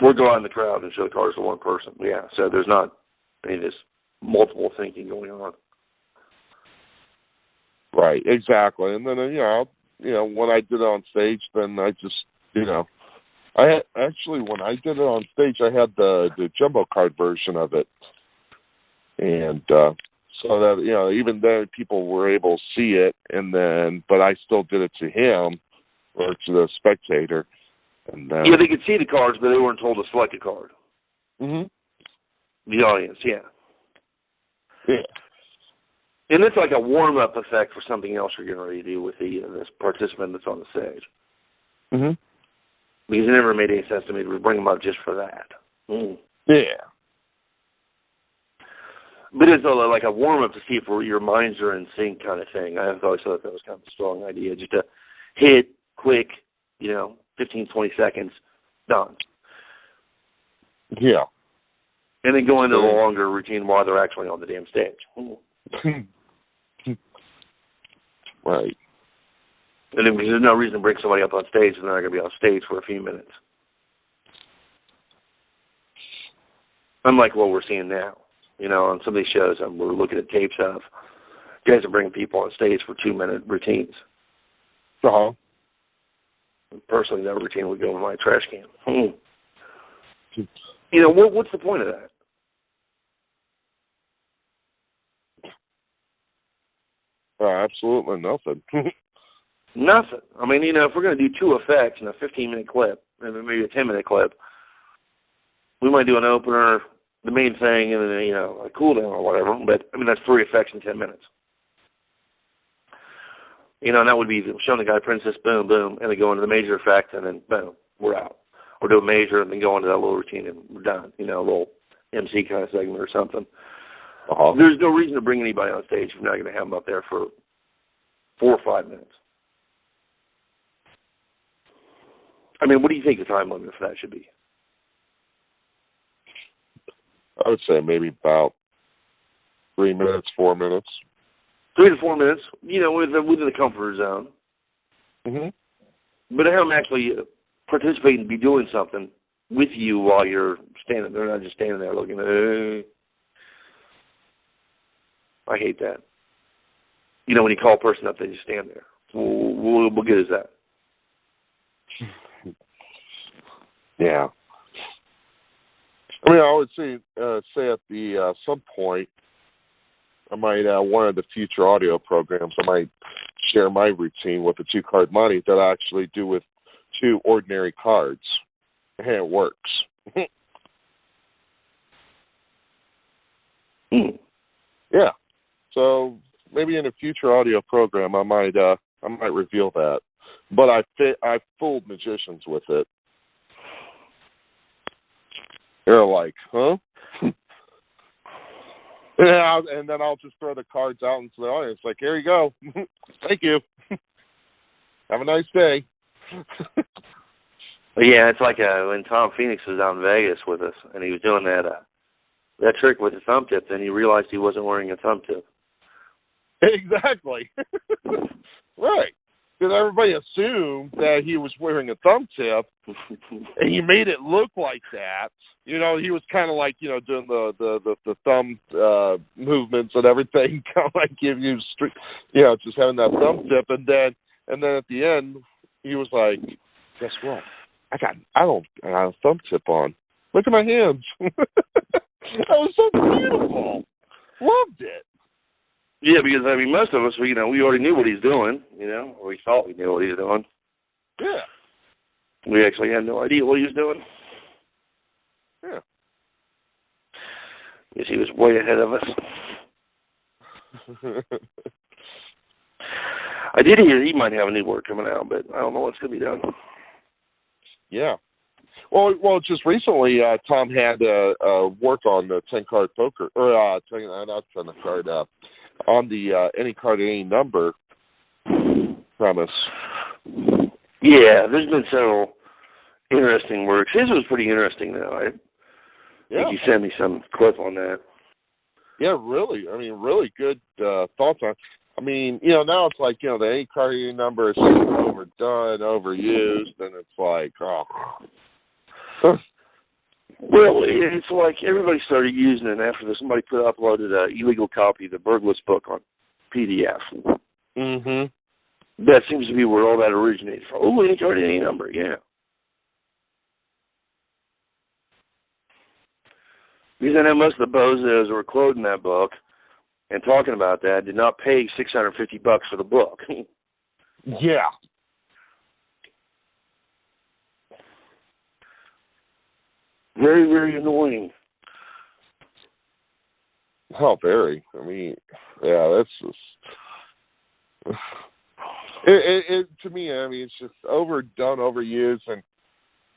We'll go out in the crowd and show the cards to one person. Yeah, so there's not this multiple thinking going on. Right, exactly. And then, when I did it on stage, then I just, when I did it on stage, I had the jumbo card version of it. And so that, even then people were able to see it, but I still did it to him or to the spectator. And yeah, they could see the cards, but they weren't told to select a card. Mm-hmm. The audience, yeah. Yeah. And it's like a warm-up effect for something else you're getting ready to do with this participant that's on the stage. Mm-hmm. Because it never made any sense to me to bring them up just for that. Mm. Yeah. But it's like a warm-up to see if your minds are in sync kind of thing. I always thought that was kind of a strong idea, just to hit quick, 15, 20 seconds, done. Yeah. And then go into the longer routine while they're actually on the damn stage. Right. And there's no reason to bring somebody up on stage if they're not going to be on stage for a few minutes. Unlike what we're seeing now. You know, on some of these shows, we're looking at tapes of guys are bringing people on stage for 2-minute routines. Uh-huh. Personally, that routine would go in my trash can. You know, what's the point of that? Absolutely nothing. Nothing. I mean, you know, if we're going to do 2 effects in a 15-minute clip, and maybe a 10-minute clip, we might do an opener, the main thing, and then, you know, a cool down or whatever. But, I mean, that's 3 effects in 10 minutes. You know, and that would be showing the guy Princess, boom, boom, and then go into the major effect, and then, boom, we're out. Or do a major and then go into that little routine, and we're done. You know, a little MC kind of segment or something. Uh-huh. There's no reason to bring anybody on stage if you're not going to have them up there for 4 or 5 minutes. I mean, what do you think the time limit for that should be? I would say maybe about 3 minutes, 4 minutes. 3 to 4 minutes, you know, within the comfort zone. Mm-hmm. But have them actually participate and be doing something with you while you're standing there, not just standing there looking at I hate that. You know, when you call a person up, they just stand there. What good is that? Yeah. I mean, I would say at the some point, I might one of the future audio programs, I might share my routine with the 2-card money that I actually do with 2 ordinary cards, and it works. Yeah. So maybe in a future audio program, I might reveal that. But I fooled magicians with it. They're like, huh? And then I'll just throw the cards out into the audience, like, here you go. Thank you. Have a nice day. Yeah, it's like when Tom Phoenix was out in Vegas with us, and he was doing that trick with the thumb tip, then he realized he wasn't wearing a thumb tip. Exactly. Right. Because everybody assumed that he was wearing a thumb tip, and he made it look like that. You know, he was kind of like, you know, doing the thumb movements and everything, kind of like you know, just having that thumb tip, and then at the end, he was like, "Guess what? I got a thumb tip on. Look at my hands." That was so beautiful. Loved it. Yeah, because, I mean, most of us, you know, we already knew what he's doing, you know, or we thought we knew what he was doing. Yeah. We actually had no idea what he was doing. Yeah. Because he was way ahead of us. I did hear he might have a new work coming out, but I don't know what's going to be done. Yeah. Well, just recently, Tom had work on the 10-card poker, or not 10-card, on the any card, any number premise. Yeah, there's been several interesting works. His was pretty interesting, though. I think you sent me some clip on that. Yeah, really. I mean, really good thoughts on. I mean, you know, now it's like, you know, the any card, any number is overdone, overused, and it's like, oh. Well, it's like everybody started using it after somebody uploaded an illegal copy of the Burglars book on PDF. Mm-hmm. That seems to be where all that originated from. Oh, any card, any number, yeah. Because I know most of the bozos who were quoting that book and talking about that did not pay $650 for the book. Yeah. Very, very annoying. Oh, very. I mean, yeah, that's just... It to me, I mean, it's just overdone, overused,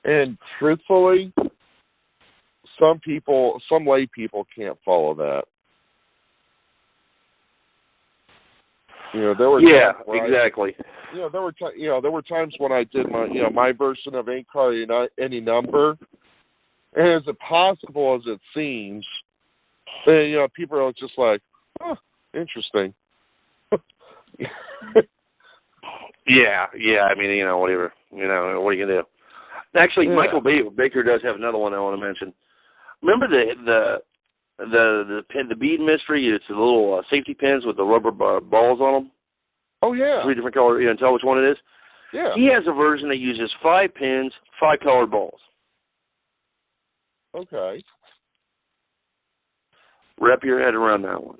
and truthfully, some lay people can't follow that. You know, there were exactly. There were times when I did my version of any card, any number. And as impossible as it seems, people are just like, oh, interesting. Yeah. I mean, whatever. What are you gonna do? Actually, Yeah. Michael Baker does have another one I want to mention. Remember the bead mystery? It's the little safety pins with the rubber balls on them. Oh yeah. 3 different colors. You can tell which one it is. Yeah. He has a version that uses 5 pins, 5 colored balls. Okay. Wrap your head around that one.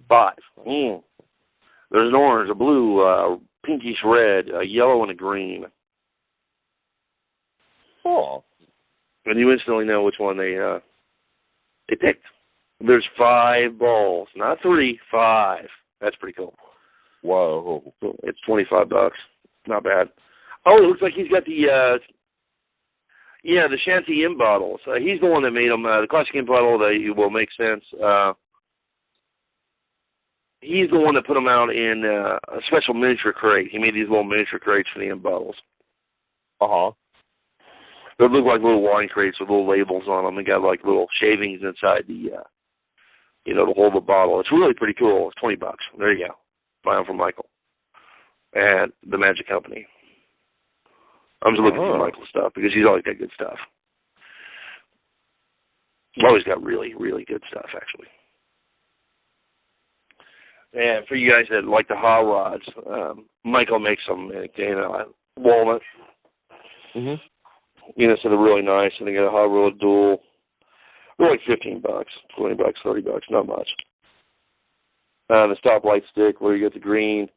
5. There's an orange, a blue, pinkish red, a yellow, and a green. Oh. And you instantly know which one they picked. There's 5 balls, not 3, 5. That's pretty cool. Whoa. It's $25. Not bad. Oh, it looks like he's got the Shanty Inn bottles. He's the one that made them. The Classic Inn bottle, that will make sense. He's the one that put them out in a special miniature crate. He made these little miniature crates for the Inn bottles. Uh-huh. They look like little wine crates with little labels on them. They got like little shavings inside the, to hold the bottle. It's really pretty cool. It's $20. There you go. Buy them from Michael and the Magic Company. I'm just looking for Michael's stuff because he's always got good stuff. He's always got really, really good stuff, actually. And for you guys that like the hot rods, Michael makes them in walnut. Mhm. So they're really nice, and they got a hot rod dual. They're like $15, $20, $30, not much. The stoplight stick where you get the green,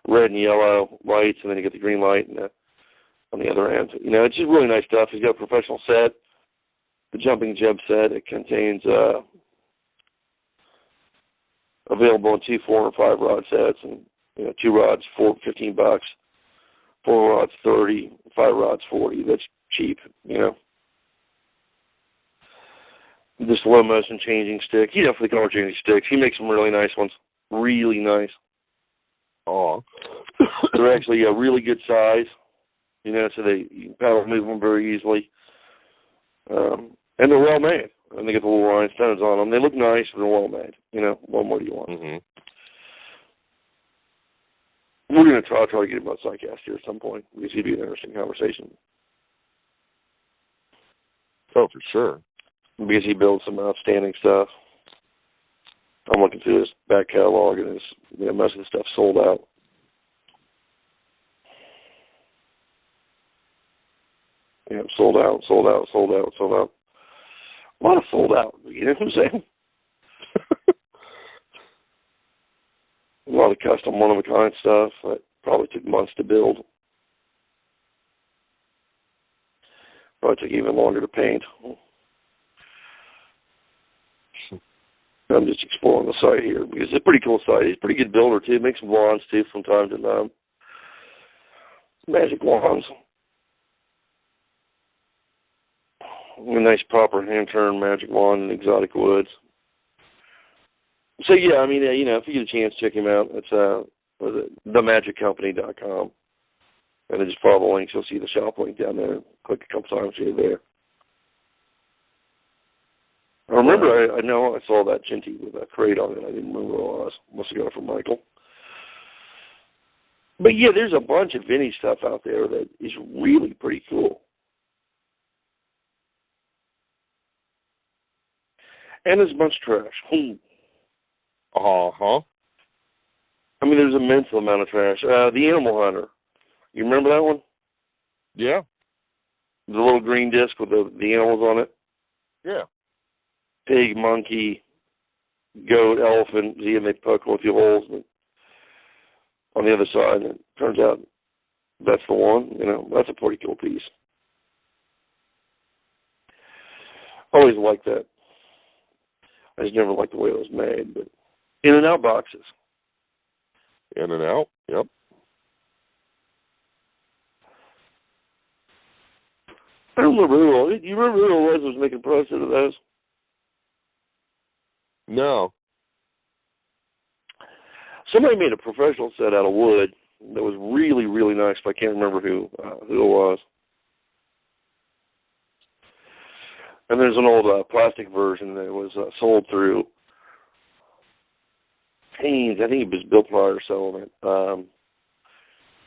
red, and yellow lights, and then you get the green light on the other end. It's just really nice stuff. He's got a professional set, the jumping jib set. It contains available in 2, 4, and 5 rod sets, and 2 rods $15, 4 rods $30, 5 rods $40. That's cheap, This low motion changing stick, for the color changing sticks. He makes some really nice ones, really nice. Oh. They're actually a really good size, so you can paddle move them very easily. And they're well made. And they get the little rhinestones on them. They look nice, but they're well made. What more do you want? Mhm. We're going to try to get him on Psicast here at some point. Because he'd be an interesting conversation. Oh, for sure. Because he builds some outstanding stuff. I'm looking through his back catalog, and most of the stuff sold out. Sold out. A lot of sold out. You know what I'm saying? A lot of custom, one-of-a-kind stuff that probably took months to build. Probably took even longer to paint. I'm just exploring the site here because it's a pretty cool site. He's a pretty good builder, too. Makes some wands, too, from time to time. Magic wands. A nice proper hand-turned magic wand in exotic woods. So, yeah, if you get a chance, check him out. It's themagiccompany.com. And then just follow the links. You'll see the shop link down there. Click a couple times, you're there. I remember, I know I saw that Chinty with a crate on it. I didn't remember what it was. Must have got it from Michael. But, yeah, there's a bunch of vintage stuff out there that is really pretty cool. And there's a bunch of trash. Uh-huh. There's an immense amount of trash. The Animal Hunter. You remember that one? Yeah. The little green disc with the animals on it? Yeah. Pig, monkey, goat, elephant. See, and they poke a few holes on the other side, and it turns out that's the one. That's a pretty cool piece. Always liked that. I just never liked the way it was made, but in and out boxes. In and out, yep. I don't remember who it was. Do you remember who it was making prices of those? No. Somebody made a professional set out of wood that was really, really nice, but I can't remember who it was. And there's an old plastic version that was sold through Haynes, I think it was Bill Pryor selling it.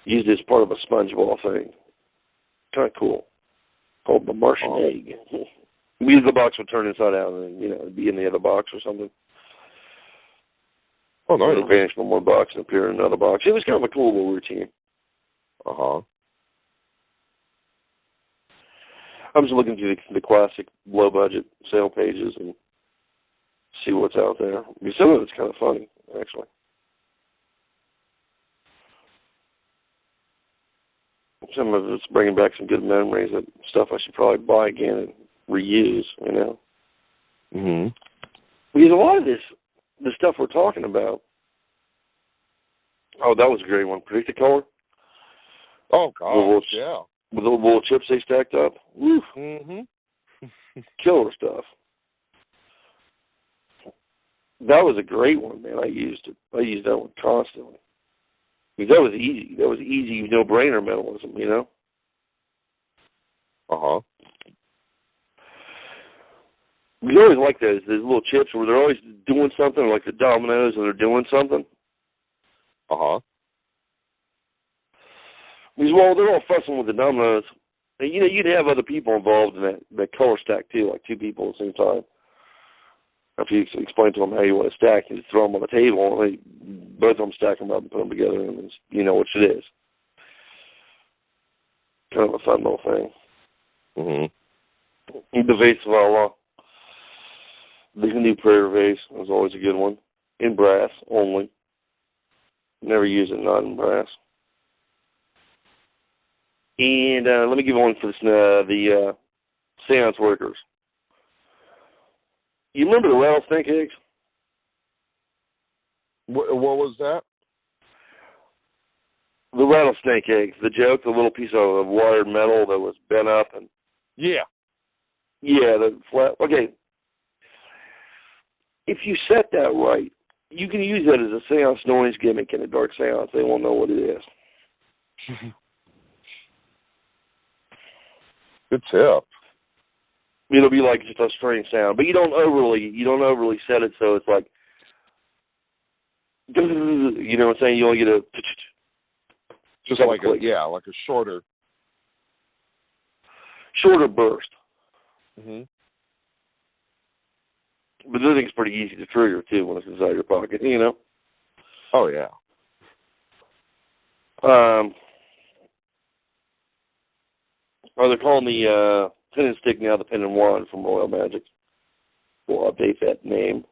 Used it as part of a SpongeBob thing. Kind of cool. Called the Martian egg. The box would turn inside out and, it'd be in the other box or something. Oh, nice. It would vanish from one box and appear in another box. It was kind of a cool little routine. Uh-huh. I'm just looking through the classic low-budget sale pages and see what's out there. Some of it's kind of funny, actually. Some of it's bringing back some good memories of stuff I should probably buy again and reuse, Mm-hmm. Because a lot of the stuff we're talking about, oh, that was a great one. Predict the color. Oh, gosh, yeah. With the little chips they stacked up. Woo. Mm-hmm. Killer stuff. That was a great one, man. I used it. I used that one constantly. Because that was easy. That was easy, no-brainer mentalism, Uh-huh. We always like those little chips where they're always doing something, like the dominoes, and they're doing something. Uh-huh. Because, well, they're all fussing with the dominoes. And, you'd have other people involved in that color stack, too, like two people at the same time. If you explain to them how you want to stack, you just throw them on the table, and both of them stack them up and put them together, and you know which it is. Kind of a fun little thing. Mm-hmm. The vase of Allah. The new prayer vase was always a good one. In brass only. Never use it not in brass. And let me give one for the seance workers. You remember the rattlesnake eggs? What was that? The rattlesnake eggs. The joke, the little piece of wired metal that was bent up and. Yeah. Yeah, the flat. Okay. If you set that right, you can use that as a seance noise gimmick in a dark seance. They won't know what it is. Good tip. It'll be like just a strange sound, but you don't overly set it so it's like, you know what I'm saying? You only get a just like like a shorter burst. Mm-hmm. But the thing's pretty easy to trigger too when it's inside your pocket, Oh yeah. They're calling the pin and stick now the pin and wand from Royal Magic. We'll update that name.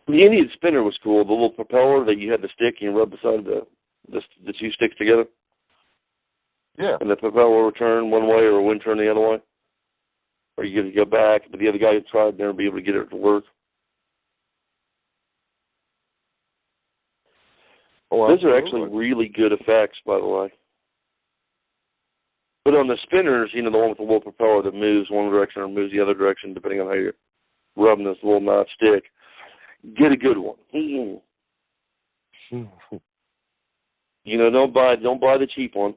The Indian spinner was cool. The little propeller that you had the stick and you rub the side of the two sticks together. Yeah. And the propeller would turn one way or it wouldn't turn the other way. Or you get to go back, but the other guy who tried never be able to get it to work. Oh, those are actually really good effects, by the way. But on the spinners, the one with the little propeller that moves one direction or moves the other direction, depending on how you're rubbing this little knot stick, get a good one. Don't buy the cheap one.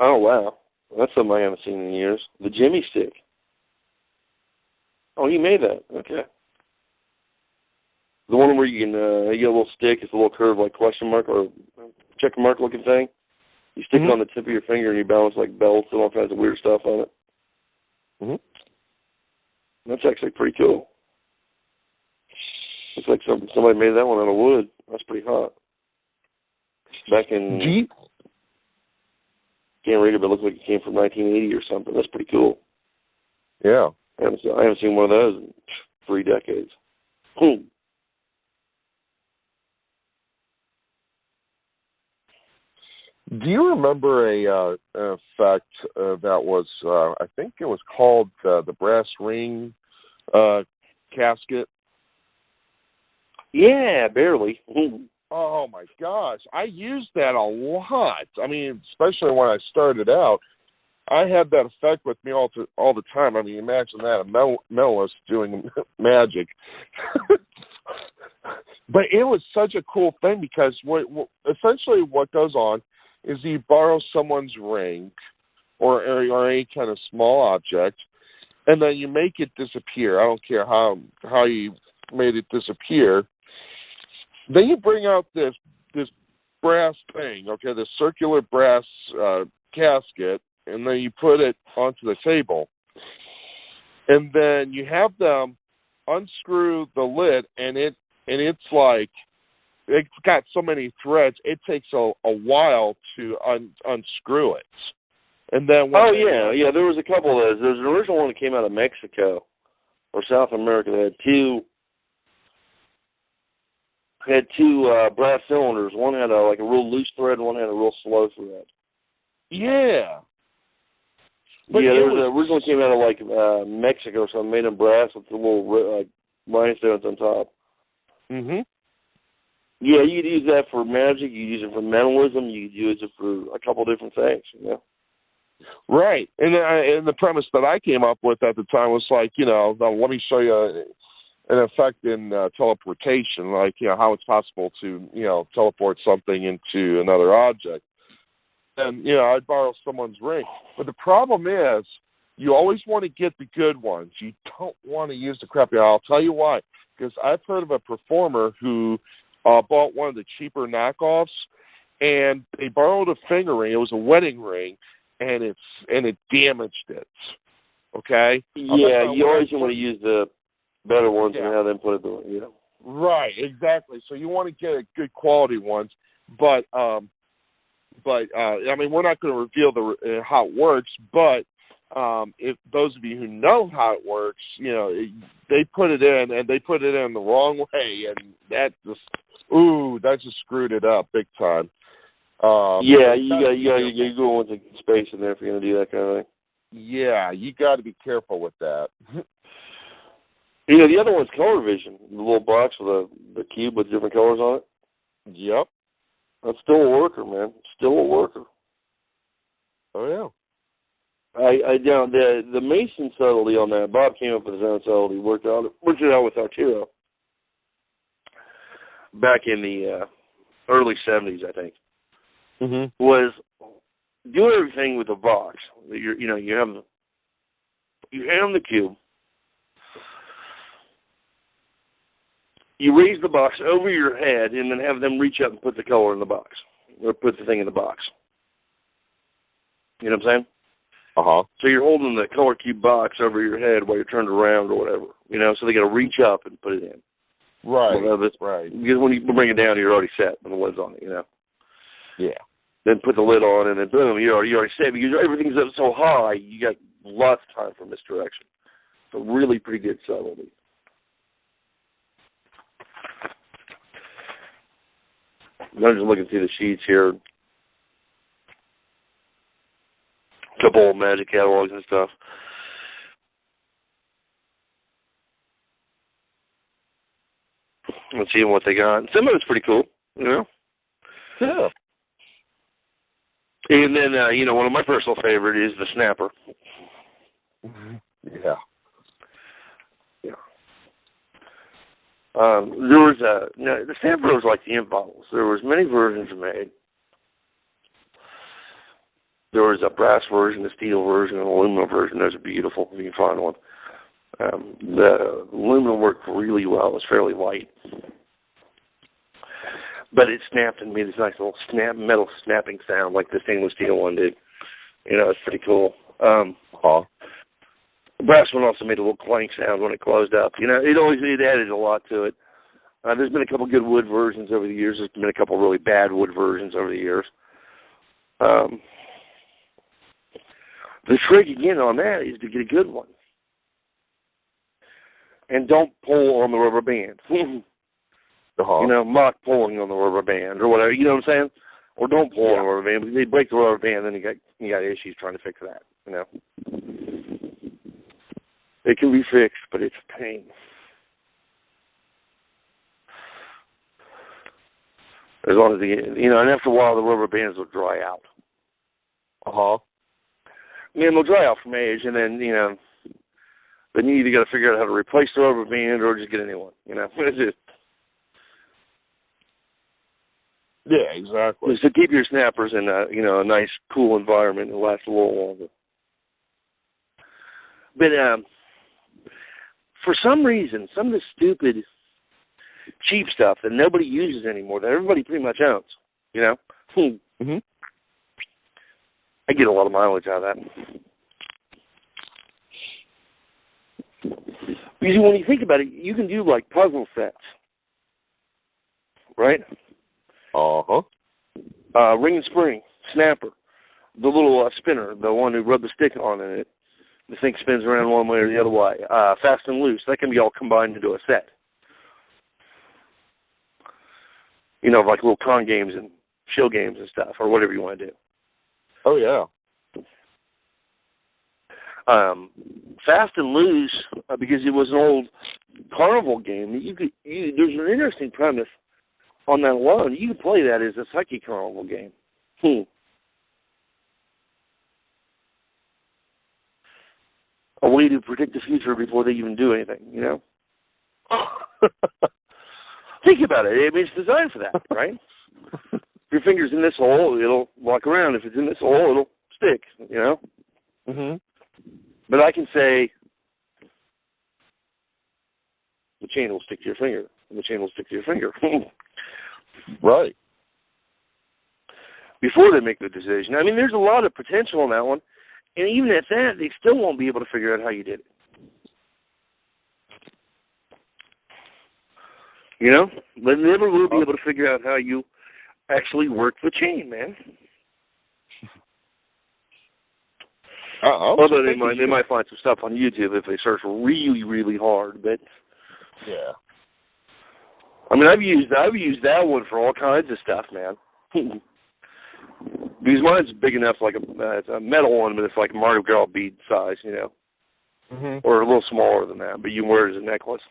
Oh wow, that's something I haven't seen in years. The Jimmy stick. Oh, you made that. Okay. The one where you can you get a little stick, it's a little curved like question mark or check mark looking thing. You stick it on the tip of your finger and you balance like belts and all kinds of weird stuff on it. That's actually pretty cool. Looks like somebody made that one out of wood. That's pretty hot. Back in can't read it, but it looks like it came from 1980 or something. That's pretty cool. Yeah. I haven't seen one of those in 3 decades. Do you remember a effect that was, I think it was called the brass ring casket? Yeah, barely. Oh, my gosh. I used that a lot. I mean, especially when I started out. I had that effect with me all the time. I mean, imagine that, a mentalist doing magic. But it was such a cool thing because essentially what goes on is you borrow someone's ring or any kind of small object, and then you make it disappear. I don't care how you made it disappear. Then you bring out this brass thing, okay, this circular brass casket, and then you put it onto the table. And then you have them unscrew the lid, and it's like, it's got so many threads, it takes a while to unscrew it. And then yeah, there was a couple of those. There's an original one that came out of Mexico or South America that had two brass cylinders. One had a real loose thread, and one had a real slow thread. Yeah. But there was originally came out of Mexico, so I made them brass with the little rhinestones on top. Mhm. Yeah, you could use that for magic. You could use it for mentalism. You could use it for a couple different things. Right, and the premise that I came up with at the time was like, let me show you an effect in teleportation, like how it's possible to teleport something into another object. And I'd borrow someone's ring, but the problem is you always want to get the good ones. You don't want to use the crappy. I'll tell you why, because I've heard of a performer who bought one of the cheaper knockoffs, and they borrowed a finger ring. It was a wedding ring. And it damaged it. Okay. Yeah, you always want to use the better ones and have them put it. Right. Exactly. So you want to get a good quality ones, but I mean, we're not going to reveal how it works. But if those of you who know how it works, they put it in and they put it in the wrong way, and that just screwed it up big time. You go with the space in there if you're going to do that kind of thing. Yeah, you got to be careful with that. The other one's color vision. The little box with the cube with different colors on it. Yep. That's still a worker, man. Still a worker. Oh, yeah. The Mason subtlety on that, Bob came up with his own subtlety, worked it out with Arturo back in the early 70s, I think. Mm-hmm. Was do everything with the box. You hand them the cube. You raise the box over your head and then have them reach up and put the color in the box, or put the thing in the box. You know what I'm saying? Uh-huh. So you're holding the color cube box over your head while you're turned around or whatever. So they got to reach up and put it in. Right. Right. Because when you bring it down, you're already set when the lid's on it. Yeah. Then put the lid on, and then boom, you already set, because everything's up so high, you got lots of time for misdirection. So really pretty good subtlety. I'm just looking through the sheets here. A couple old magic catalogs and stuff. Let's see what they got. Some of it's pretty cool, Yeah. And then, one of my personal favorite is the snapper. Yeah. There was the snapper was like the ink bottles. There was many versions made. There was a brass version, a steel version, and an aluminum version. Those are beautiful if you can find one. The aluminum worked really well. It was fairly light. But it snapped and made this nice little metal snapping sound like the stainless steel one did. It's pretty cool. The brass one also made a little clank sound when it closed up. It added a lot to it. There's been a couple good wood versions over the years. There's been a couple really bad wood versions over the years. The trick, again, on that is to get a good one. And don't pull on the rubber band. Mock pulling on the rubber band or whatever, you know what I'm saying? Or don't pull on the rubber band, because they break the rubber band, then you got issues trying to fix that, It can be fixed, but it's a pain. As long as and after a while the rubber bands will dry out. They'll dry out from age, and then then you either got to figure out how to replace the rubber band or just get a new one. It's just. Yeah, exactly. So keep your snappers in a nice, cool environment and last a little longer. But for some reason, some of the stupid, cheap stuff that nobody uses anymore, that everybody pretty much owns, you know? Mm-hmm. I get a lot of mileage out of that. Because when you think about it, you can do like puzzle sets, right? Uh-huh. Ring and spring, snapper, the little spinner, the one who rubbed the stick on it. The thing spins around one way or the other way. Fast and loose, that can be all combined into a set. You know, like little con games and show games and stuff, or whatever you want to do. Oh, yeah. Fast and loose, because it was an old carnival game. There's an interesting premise on that alone. You could play that as a psychic carnival game. A way to predict the future before they even do anything, you know? Think about it. I mean, it's designed for that, right? If your finger's in this hole, it'll walk around. If it's in this hole, it'll stick, you know? Mm-hmm. But I can say, the chain will stick to your finger, and the chain will stick to your finger. Right. Before they make the decision. I mean, there's a lot of potential on that one. And even at that, they still won't be able to figure out how you did it. You know? They never will be able to figure out how you actually worked the chain, man. Although they might find some stuff on YouTube if they search really, really hard, but yeah. I mean, I've used that one for all kinds of stuff, man. Because mine's big enough, like it's a metal one, but it's like Mardi Gras bead size, you know, or a little smaller than that. But you can wear it as a necklace,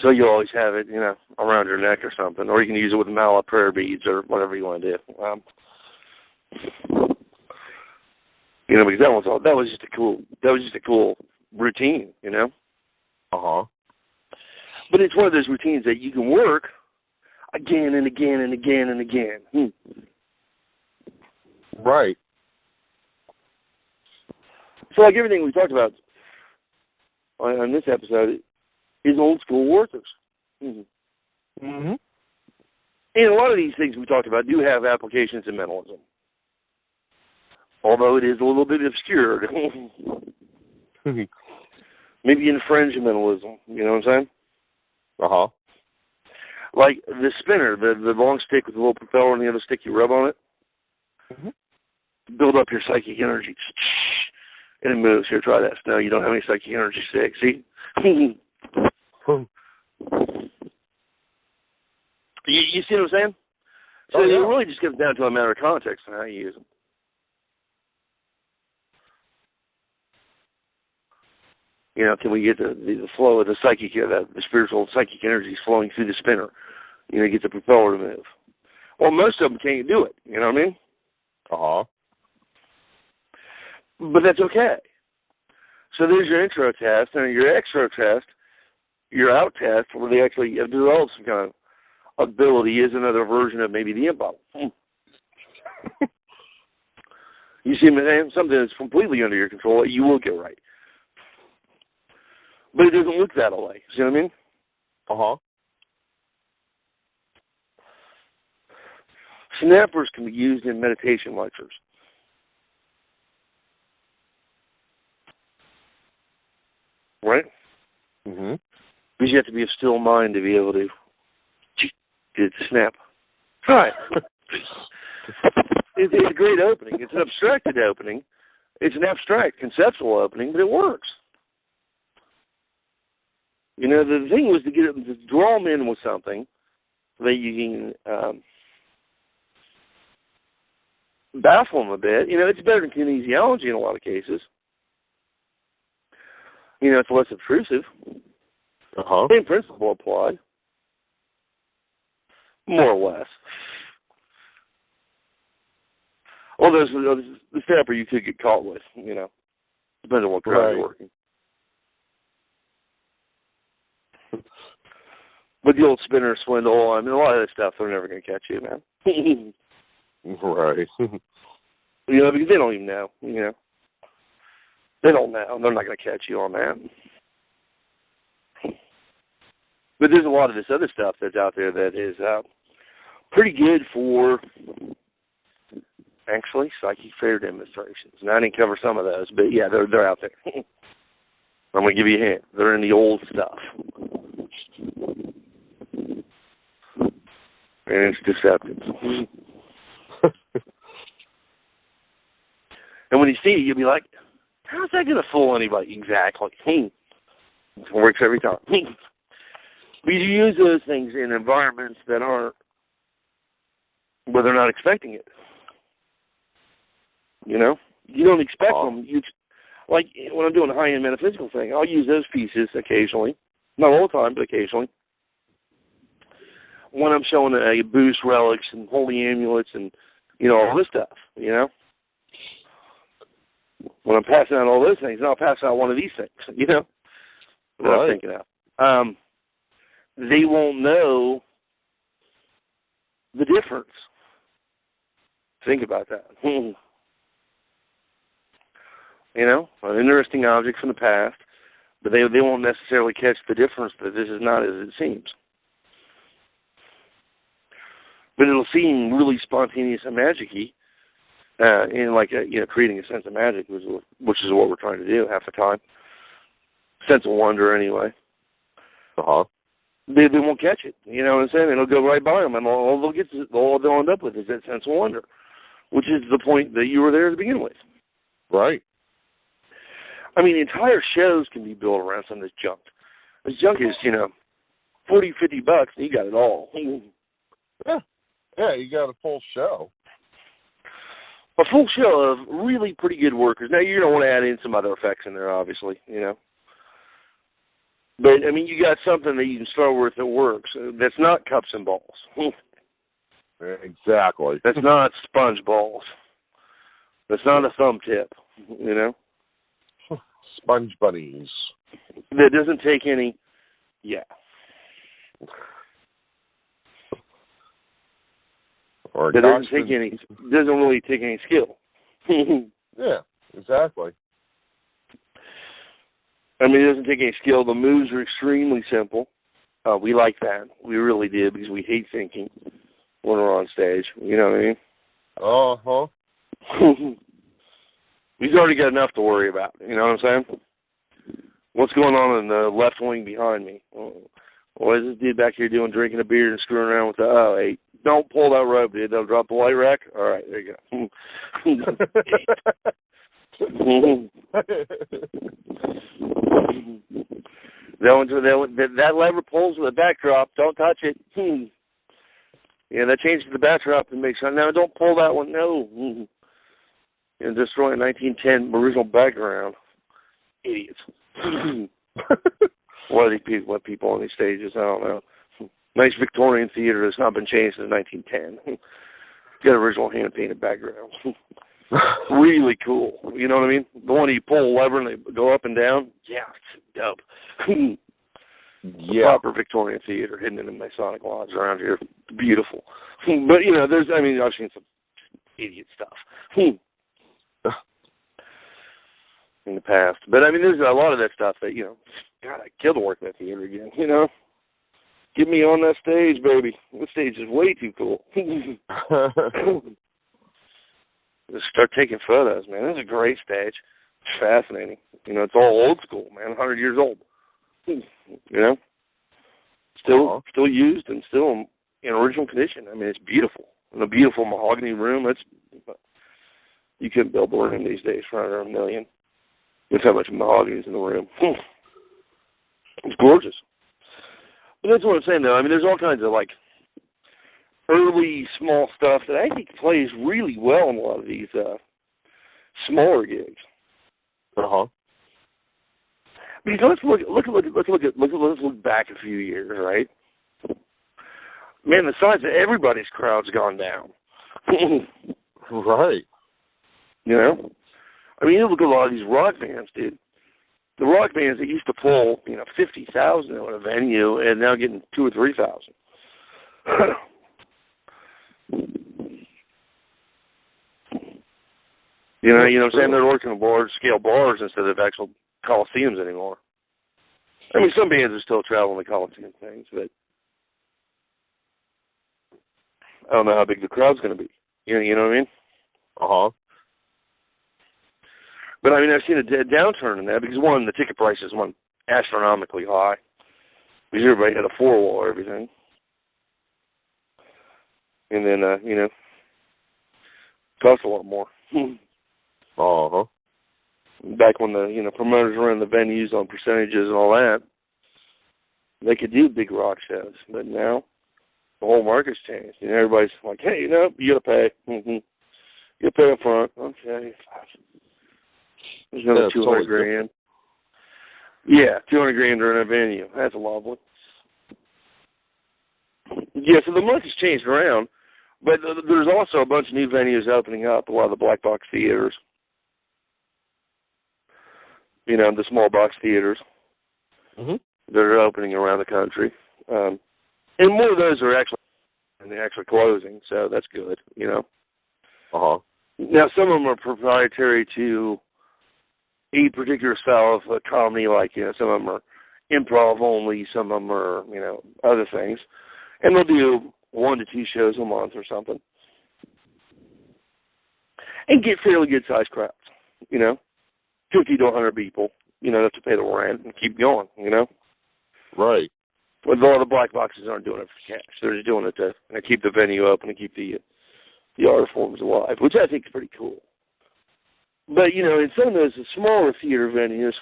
so you always have it, you know, around your neck or something, or you can use it with mallet prayer beads or whatever you want to do. You know, because that was just a cool routine, you know. But it's one of those routines that you can work again and again and again and again. Right. So, like everything we talked about on this episode is old school workers. And a lot of these things we talked about do have applications in mentalism, although it is a little bit obscured. Maybe in fringe mentalism, you know what I'm saying? Like the spinner, the long stick with the little propeller and the other stick you rub on it. Build up your psychic energy. And it moves. Here, try that. No, you don't have any psychic energy stick. See? You see what I'm saying? So it really just comes down to a matter of context and how you use them. You know, can we get the flow of the psychic, the spiritual psychic energies flowing through the spinner? You know, get the propeller to move. Well, most of them can't do it. You know what I mean? But that's okay. So there's your intro test, and your extra test, your out test, where they actually develop some kind of ability, is another version of maybe the imp. You see what I'm saying? Something that's completely under your control that you will get right. But it doesn't look that way. See what I mean? Snappers can be used in meditation lectures. Right? Because you have to be of still mind to be able to snap. Right. It's a great opening. It's an abstracted opening. It's an abstract, conceptual opening, but it works. You know, the thing was to draw them in with something that you can baffle them a bit. You know, it's better than kinesiology in a lot of cases. You know, it's less obtrusive. Same principle applied. More or less. Although the snapper you could get caught with, you know. Depends on what crowd you're working. But the old spinner swindle, I mean, a lot of that stuff, they're never going to catch you, man. Right. You know, because they don't even know, you know. They don't know. They're not going to catch you on that. But there's a lot of this other stuff that's out there that is pretty good for, actually, psychic fair demonstrations. And I didn't cover some of those, but yeah, they're out there. I'm going to give you a hint. They're in the old stuff. And it's deceptive. And when you see it, you'll be like, how's that going to fool anybody? Exactly. It works every time. But you use those things in environments that aren't, where they're not expecting it. You know? You don't expect them. Like when I'm doing a high-end metaphysical thing, I'll use those pieces occasionally. Not all the time, but occasionally. When I'm showing a boost relics and holy amulets and, all this stuff, When I'm passing out all those things, and I'll pass out one of these things, that I'm thinking of. They won't know the difference. Think about that. An interesting object from the past, but they won't necessarily catch the difference that this is not as it seems. But it'll seem really spontaneous and magic-y, and creating a sense of magic, which is what we're trying to do half the time. Sense of wonder, anyway. They won't catch it. You know what I'm saying? It'll go right by them, and all they'll end up with is that sense of wonder, which is the point that you were there to begin with. Right. I mean, entire shows can be built around some of this junk. This junk is, $40, $50, and you got it all. Yeah, you got a full show. A full show of really pretty good workers. Now, you're going to want to add in some other effects in there, obviously, But, I mean, you got something that you can start with that works. That's not cups and balls. Exactly. That's not sponge balls. That's not a thumb tip, Sponge bunnies. That doesn't take any, Or that doesn't really take any skill. Yeah, exactly. I mean, it doesn't take any skill. The moves are extremely simple. We like that. We really did, because we hate thinking when we're on stage. You know what I mean? We've already got enough to worry about. You know what I'm saying? What's going on in the left wing behind me? What is this dude back here doing, drinking a beer and screwing around with the, hey, don't pull that rope, dude. They'll drop the light rack. All right, there you go. That lever pulls with a backdrop. Don't touch it. Yeah, that changes the backdrop and makes sure. No, don't pull that one. No. And destroying 1910 original background. Idiots. What people on these stages? I don't know. Nice Victorian theater that's not been changed since 1910. Got original hand-painted background. Really cool. You know what I mean? The one you pull a lever and they go up and down. Yeah, it's dope. Yeah. Proper Victorian theater hidden in the Masonic lodge around here. Beautiful. But, I've seen some idiot stuff in the past. But, there's a lot of that stuff that, God, I'd kill to work that theater again, Get me on that stage, baby. This stage is way too cool. Just start taking photos, man. This is a great stage. It's fascinating. It's all old school, man. 100 years old. Still used and still in original condition. It's beautiful. In a beautiful mahogany room. You couldn't build a room these days for under $1 million. That's how much mahogany is in the room. It's gorgeous. But that's what I'm saying, though. There's all kinds of, early small stuff that I think plays really well in a lot of these smaller gigs. Because let's look back a few years, right? Man, the size of everybody's crowd's gone down. Right. You look at a lot of these rock bands, dude. The rock bands that used to pull, 50,000 at a venue, and now getting 2,000 or 3,000. You know what I'm saying? They're working on large-scale bars instead of actual coliseums anymore. I mean, some bands are still traveling the coliseum things, but I don't know how big the crowd's going to be. You know what I mean? Uh-huh. But, I mean, I've seen a downturn in that because, one, the ticket prices went astronomically high because everybody had a four-wall or everything. And then, cost a lot more. Uh-huh. Back when the, promoters ran the venues on percentages and all that, they could do big rock shows. But now, the whole market's changed. Everybody's like, hey, you got to pay. Mm-hmm. You got to pay up front. Okay. There's another $200,000. Yeah, $200,000 during a venue. That's lovely. Yeah, so the market's changed around, but there's also a bunch of new venues opening up, a lot of the black box theaters, the small box theaters that are opening around the country. And more of those are actually closing, so that's good, Uh-huh. Now, some of them are proprietary to a particular style of comedy, like, some of them are improv only, some of them are, other things. And they'll do 1 to 2 shows a month or something. And get fairly good-sized crowds, 50 to 100 people, have to pay the rent and keep going, Right. But a lot of the black boxes aren't doing it for cash. They're just doing it to keep the venue open and keep the art forms alive, which I think is pretty cool. But, in some of those smaller theater venues,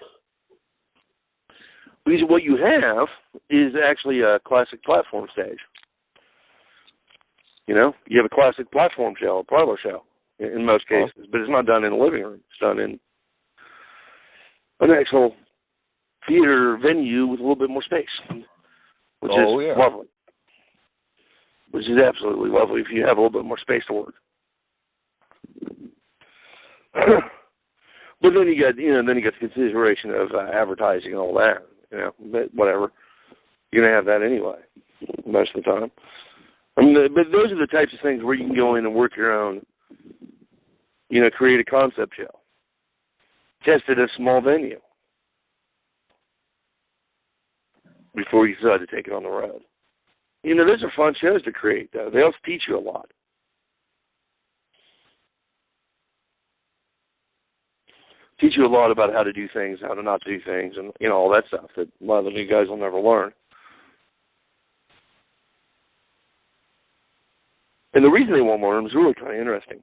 because what you have is actually a classic platform stage. You have a classic platform show, a parlor show, in most cases, but it's not done in a living room. It's done in an actual theater venue with a little bit more space, which is lovely. Which is absolutely lovely if you have a little bit more space to work. But then you got, the consideration of advertising and all that, but whatever. You're going to have that anyway, most of the time. But those are the types of things where you can go in and work your own, create a concept show. Test it at a small venue before you decide to take it on the road. Those are fun shows to create, though. They also teach you a lot. Teach you a lot about how to do things, how to not do things, and all that stuff that a lot of the new guys will never learn. And the reason they won't learn is really kind of interesting,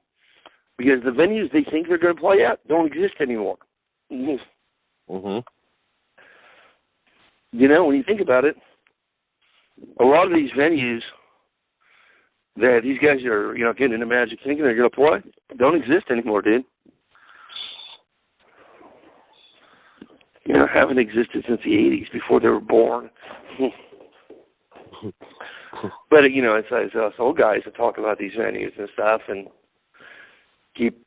because the venues they think they're going to play at don't exist anymore. Mm-hmm. When you think about it, a lot of these venues that these guys are, getting into magic thinking they're going to play don't exist anymore, dude. Haven't existed since the 80s, before they were born. But, it's us old guys that talk about these venues and stuff and keep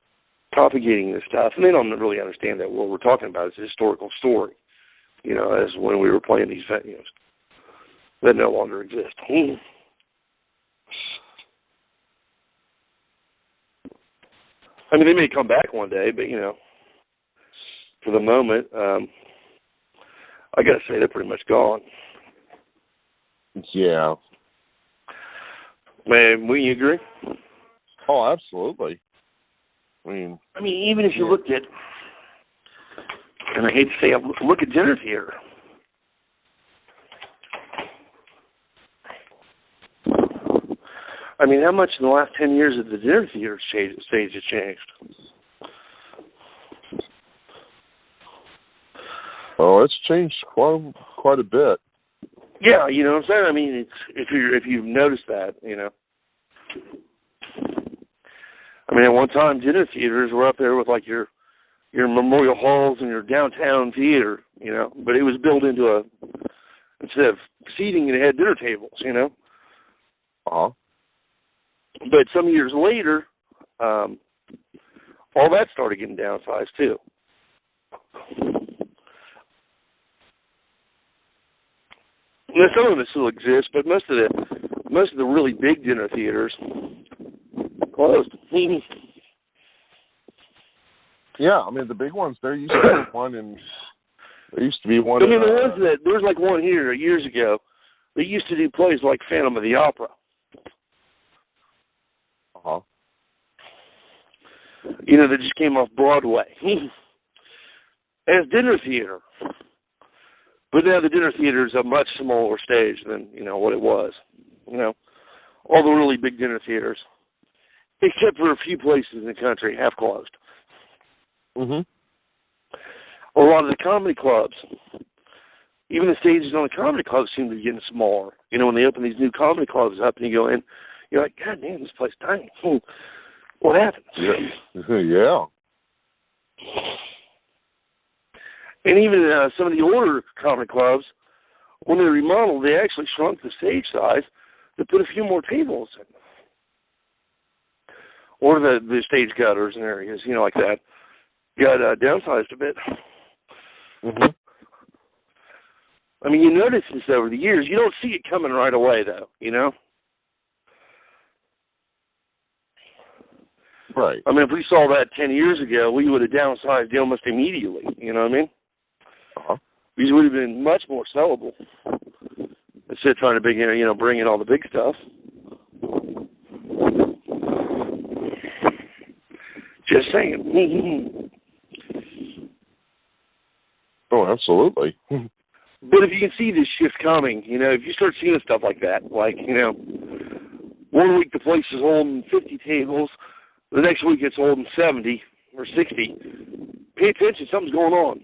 propagating this stuff, and they don't really understand that what we're talking about is a historical story, as when we were playing these venues that no longer exist. I mean, they may come back one day, but, for the moment, I got to say they're pretty much gone. Yeah. Man, will you agree? Oh, absolutely. I mean, even if you looked at, and I hate to say it, look at dinner theater. How much in the last 10 years has the dinner theater stage has changed? Oh, it's changed quite a bit. Yeah, you know what I'm saying? It's if you've noticed that, at one time, dinner theaters were up there with like your memorial halls and your downtown theater, but it was built into instead of seating, it had dinner tables, Uh-huh. But some years later, all that started getting downsized too. Now, some of them still exist, but most of the really big dinner theaters closed. Yeah, I mean the big ones. There used to be one in. There used to be one. I mean, there was like one here years ago. They used to do plays like Phantom of the Opera. You know, that just came off Broadway as dinner theater. But now the dinner theater is a much smaller stage than, you know, what it was. You know, all the really big dinner theaters, except for a few places in the country, have closed. Mhm. A lot of the comedy clubs, even the stages on the comedy clubs seem to be getting smaller. You know, when they open these new comedy clubs up and you go in, you're like, God damn, this place is tiny. What happened? Yeah. Yeah. And even some of the older comedy clubs, when they remodeled, they actually shrunk the stage size to put a few more tables in. Or the stage gutters and areas, you know, like that, got downsized a bit. Mhm. I mean, you notice this over the years. You don't see it coming right away, though, you know? Right. I mean, if we saw that 10 years ago, we would have downsized almost immediately, you know what I mean? These would have been much more sellable instead of trying to bring in all the big stuff. Just saying. Oh, absolutely. But if you can see this shift coming, you know, if you start seeing stuff like that, like, you know, one week the place is holding 50 tables, the next week it's holding 70 or 60, pay attention, something's going on.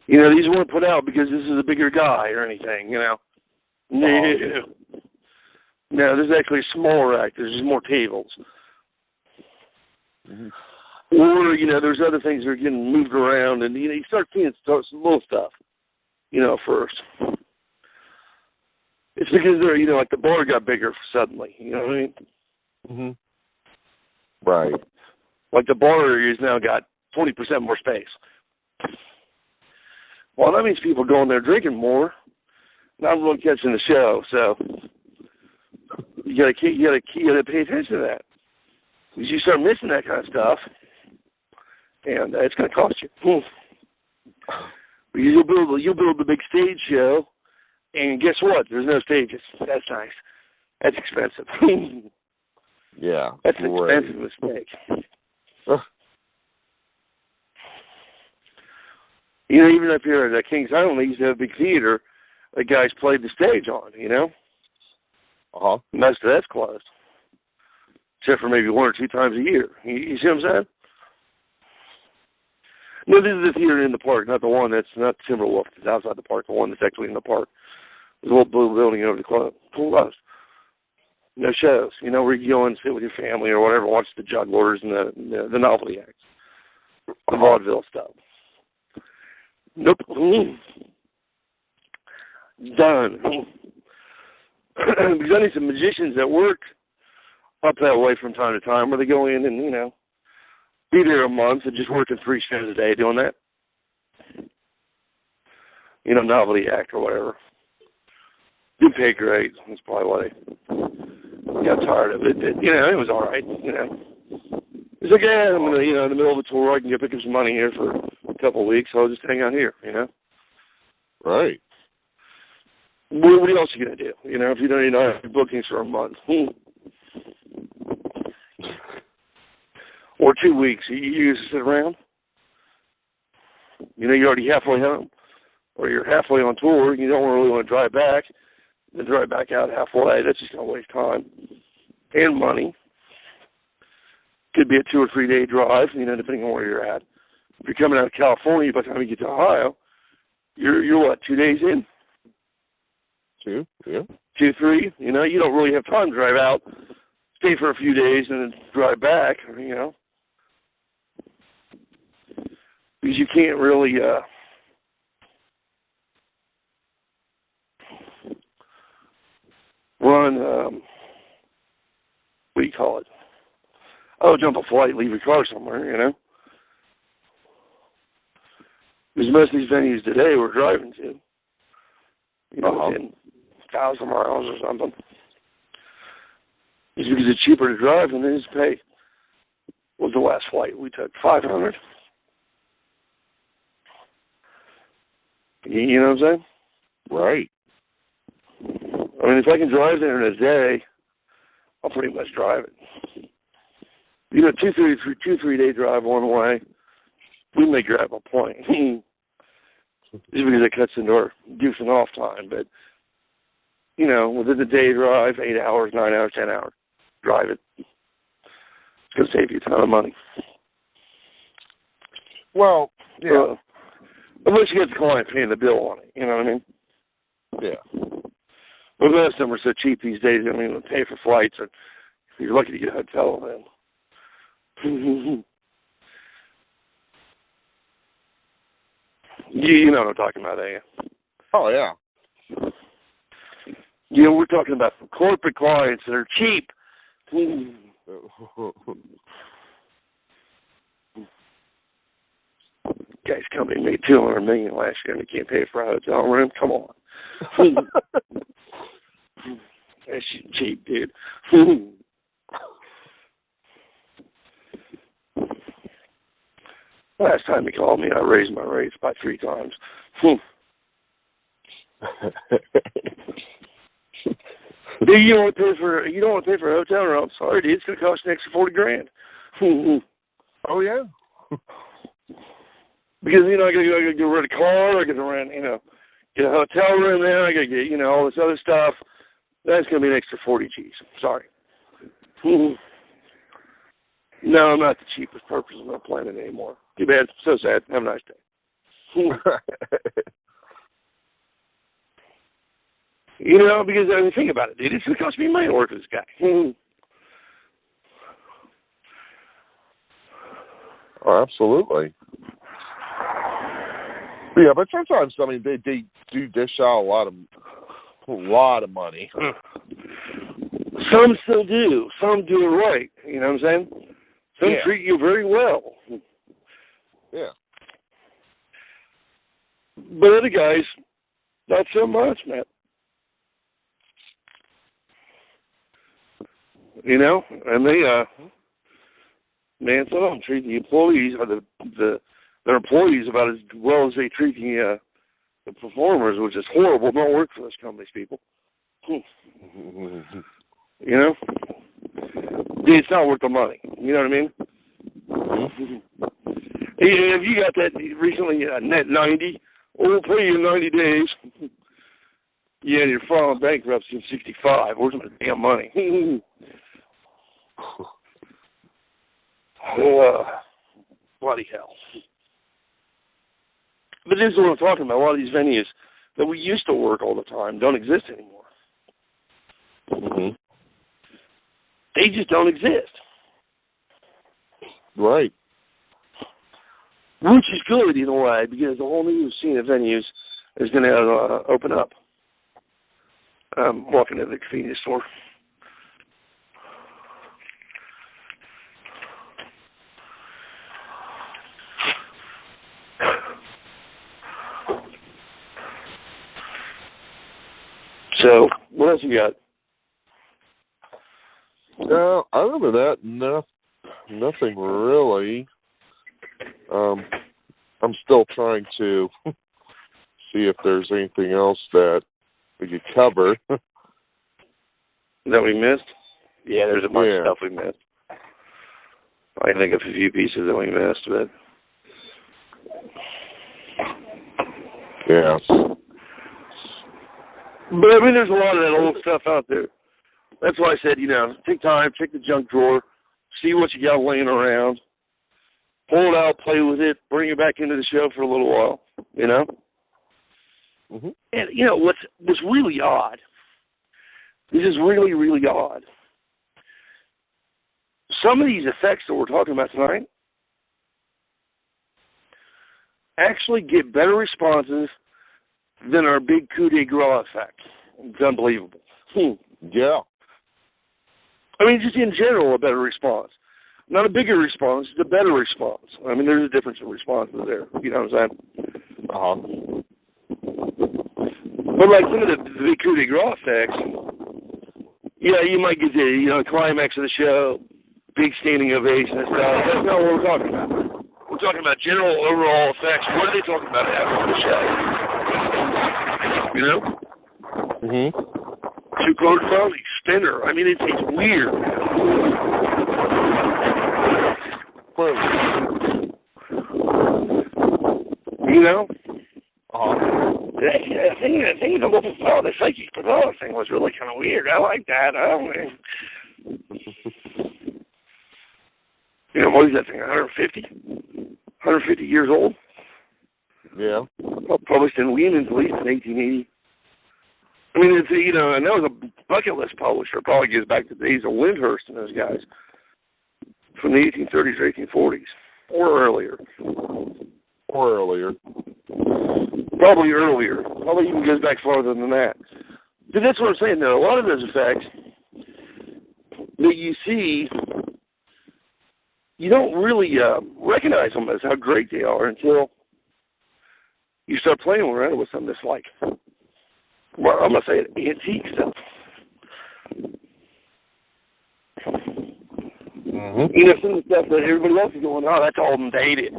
You know, these weren't put out because this is a bigger guy or anything, you know. No, this is actually a smaller act. There's just more tables. Mhm. Or, you know, there's other things that are getting moved around, and, you know, you start seeing some little stuff, you know, first. It's because they're, you know, like the bar got bigger suddenly, you know what I mean? Mhm. Right. Like the bar area's now got 20% more space. Well, that means people going there drinking more, not really catching the show, so you gotta pay attention to that. Because you start missing that kind of stuff, and it's going to cost you. Because you'll build the big stage show, and guess what? There's no stages. That's nice. That's expensive. Yeah. That's an expensive mistake. You know, even up here at Kings Island, they used to have a big theater that guys played the stage on, you know? Most of that's closed. Except for maybe 1 or 2 times a year. You see what I'm saying? No, this is the theater in the park, not the one that's not Timberwolf. It's outside the park, the one that's actually in the park. There's a little blue building over the club. Closed. No shows. You know, where you go and sit with your family or whatever, watch the jugglers and the novelty acts. The vaudeville stuff. Nope. Done. Because I need some magicians that work up that way from time to time, where they go in and, you know, be there a month and just working 3 shows a day doing that. You know, novelty act or whatever. Didn't pay great. That's probably why they got tired of it. You know, it was all right, you know. It's like, yeah, I'm gonna, you know, in the middle of a tour, I can go pick up some money here for a couple of weeks, so I'll just hang out here, you know. Right. What else are you gonna do? You know, if you don't have bookings for a month. Or 2 weeks. You just sit around. You know, you're already halfway home. Or you're halfway on tour. You don't really want to drive back. Then drive back out halfway. That's just going to waste time. And money. Could be a 2 or 3 day drive, you know, depending on where you're at. If you're coming out of California, by the time you get to Ohio, you're what, 2 days in? 2, yeah. 2, 3. You know, you don't really have time to drive out, stay for a few days, and then drive back, you know. Because you can't really run, what do you call it? Oh, jump a flight, leave your car somewhere, you know. Because most of these venues today we're driving to, you know, within 1,000 miles or something. Just because it's cheaper to drive than it is to pay. What was the last flight we took? $500. You know what I'm saying? Right. I mean, if I can drive there in a day, I'll pretty much drive it. You know, 2-3 day drive one way, we may grab a plane. Just because it cuts into our goofing off time. But, you know, within the day drive, 8 hours, 9 hours, 10 hours, drive it. It's going to save you a ton of money. Well, yeah. Unless you get the client paying the bill on it, you know what I mean? Yeah. But most of them are so cheap these days, I mean, they pay for flights, or you're lucky to get a hotel then. You know what I'm talking about, eh? Oh, yeah. You know, we're talking about corporate clients that are cheap. Guy's company made $200 million last year and they can't pay for a hotel room. Come on. That's cheap, dude. Last time he called me, I raised my rates by 3 times. Dude, you don't want to pay for a hotel room. I'm sorry, dude. It's going to cost you an extra $40,000. Oh, yeah. Because, you know, I got to rent a car, I got to rent, you know, get a hotel room there, I got to get, you know, all this other stuff. That's going to be an extra 40 G's. Sorry. No, I'm not the cheapest person on the planet anymore. Too bad. So sad. Have a nice day. You know, because I mean, think about it, dude. It's going to cost me money to work with this guy. Oh, absolutely. Yeah, but sometimes, I mean, they do dish out a lot of money. Some still do. Some do it right. You know what I'm saying? Some treat you very well. Yeah. But other guys, not so much, man. You know, and man, some of them treat the employees or their employees about as well as they treat the performers, which is horrible. Don't work for those companies, people. You know, it's not worth the money. You know what I mean? If you got that recently, net 90, we'll pay you in 90 days. Yeah, you're filing bankruptcy in 65. Where's my damn money? Bloody hell. But this is what I'm talking about. A lot of these venues that we used to work all the time don't exist anymore. Mm-hmm. They just don't exist. Right. Which is good in a way, because the whole new scene of venues is going to open up. I'm walking to the convenience store. So, what else you got? Other than that, nothing really. I'm still trying to see if there's anything else that we could cover. That we missed? Yeah, there's a bunch of stuff we missed. I can think of a few pieces that we missed, but... Yeah. But, I mean, there's a lot of that old stuff out there. That's why I said, you know, take time, check the junk drawer, see what you got laying around, pull it out, play with it, bring it back into the show for a little while, you know? Mm-hmm. And, you know, what's really odd, this is really, really odd. Some of these effects that we're talking about tonight actually get better responses than our big coup de grace effect. It's unbelievable. Yeah. I mean, just in general, a better response. Not a bigger response, it's a better response. I mean, there's a difference in responses there. You know what I'm saying? Uh-huh. But like some of the big coup de grace effects, Yeah, you might get the climax of the show, big standing ovation and stuff. That's not what we're talking about. We're talking about general overall effects. What are they talking about after the show? You know? Mm-hmm. Two-code phony, spinner. I mean, it's weird. You know? The thing of the psychic pathology thing was really kind of weird. I like that. What is that thing, 150 years old? Yeah. Published in Lehman's at least in 1880. I mean, it's, and that was a bucket list publisher. It probably goes back to the days of Lyndhurst and those guys from the 1830s or 1840s or earlier. Probably earlier. Probably even goes back farther than that. But that's what I'm saying, though. A lot of those effects that you see, you don't really recognize them as how great they are until you start playing around with something that's like, well, I'm going to say it, antique stuff. Mm-hmm. Some of the stuff that everybody else is going, oh, that's all dated.